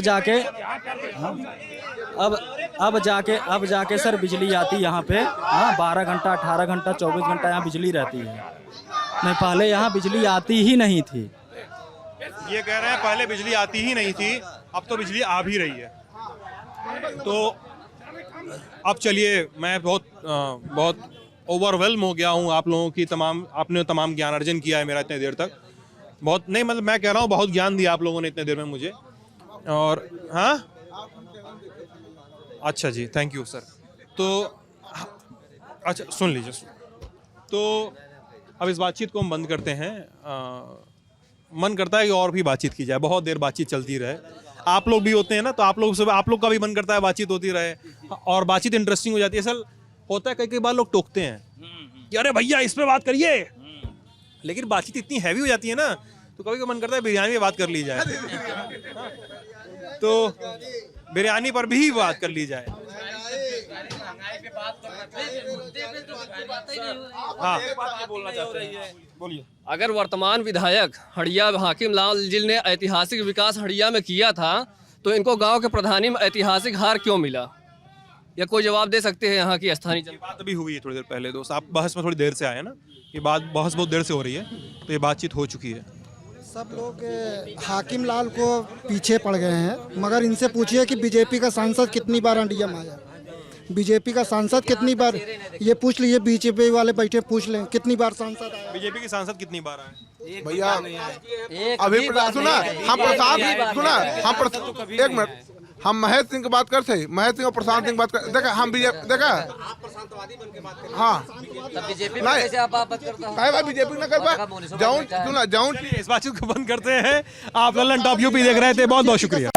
जाके सर बिजली आती यहाँ पे। हाँ, 12 घंटा 18 घंटा 24 घंटा यहाँ बिजली रहती है। नहीं, पहले यहाँ बिजली आती ही नहीं थी। ये कह रहे हैं पहले बिजली आती ही नहीं थी, अब तो बिजली आ भी रही है। तो अब चलिए, मैं बहुत ओवरवेल्म हो गया हूँ आप लोगों की आपने तमाम ज्ञान अर्जन किया है मेरा इतने देर तक। बहुत नहीं, मतलब मैं कह रहा हूँ बहुत ज्ञान दिया आप लोगों ने इतने देर में मुझे। और हाँ, अच्छा जी, थैंक यू सर। तो अच्छा सुन लीजिए। तो अब इस बातचीत को हम बंद करते हैं। मन करता है कि और भी बातचीत की जाए, बहुत देर बातचीत चलती रहे। आप लोग भी होते हैं ना, तो आप लोग का भी मन करता है बातचीत होती रहे और बातचीत इंटरेस्टिंग हो जाती है। असल होता है कई बार लोग टोकते हैं कि अरे भैया इस पे बात करिए, लेकिन बातचीत इतनी हैवी हो जाती है ना, तो कभी मन करता है बिरयानी पे बात कर ली जाए। तो बिरयानी पर भी बात कर ली जाए। हाँ, बोलना चाहते हैं, बोलिए। अगर वर्तमान विधायक हड़िया हाकिम लाल जिल ने ऐतिहासिक विकास हड़िया में किया था, तो इनको गांव के प्रधानी में ऐतिहासिक हार क्यों मिला? या कोई जवाब दे सकते हैं यहाँ की स्थानीय जनता? बात अभी हुई है थोड़ी देर पहले दोस्त, आप बहस में थोड़ी देर से आए ना, ये बात बहस बहुत देर से हो रही है, तो ये बातचीत हो चुकी है। सब लोग हाकिम लाल को पीछे पड़ गए हैं, मगर इनसे पूछिए कि बीजेपी का सांसद कितनी बार हंडिया में आया, बीजेपी का सांसद कितनी बार, ये पूछ लीजिए, बीजेपी वाले बैठे पूछ लें कितनी बार सांसद आया। बीजेपी के सांसद कितनी बार आए भैया? अभी सुना हम प्रशांत सुना एक मिनट, हम महेश सिंह की बात करते हैं, महेश सिंह और प्रशांत सिंह बात कर, देखा हम बीजेपी देखा। हाँ, बीजेपी न कर पाए। इस बातचीत को बंद करते हैं। आप ललन टॉप यूपी देख रहे थे, बहुत बहुत शुक्रिया।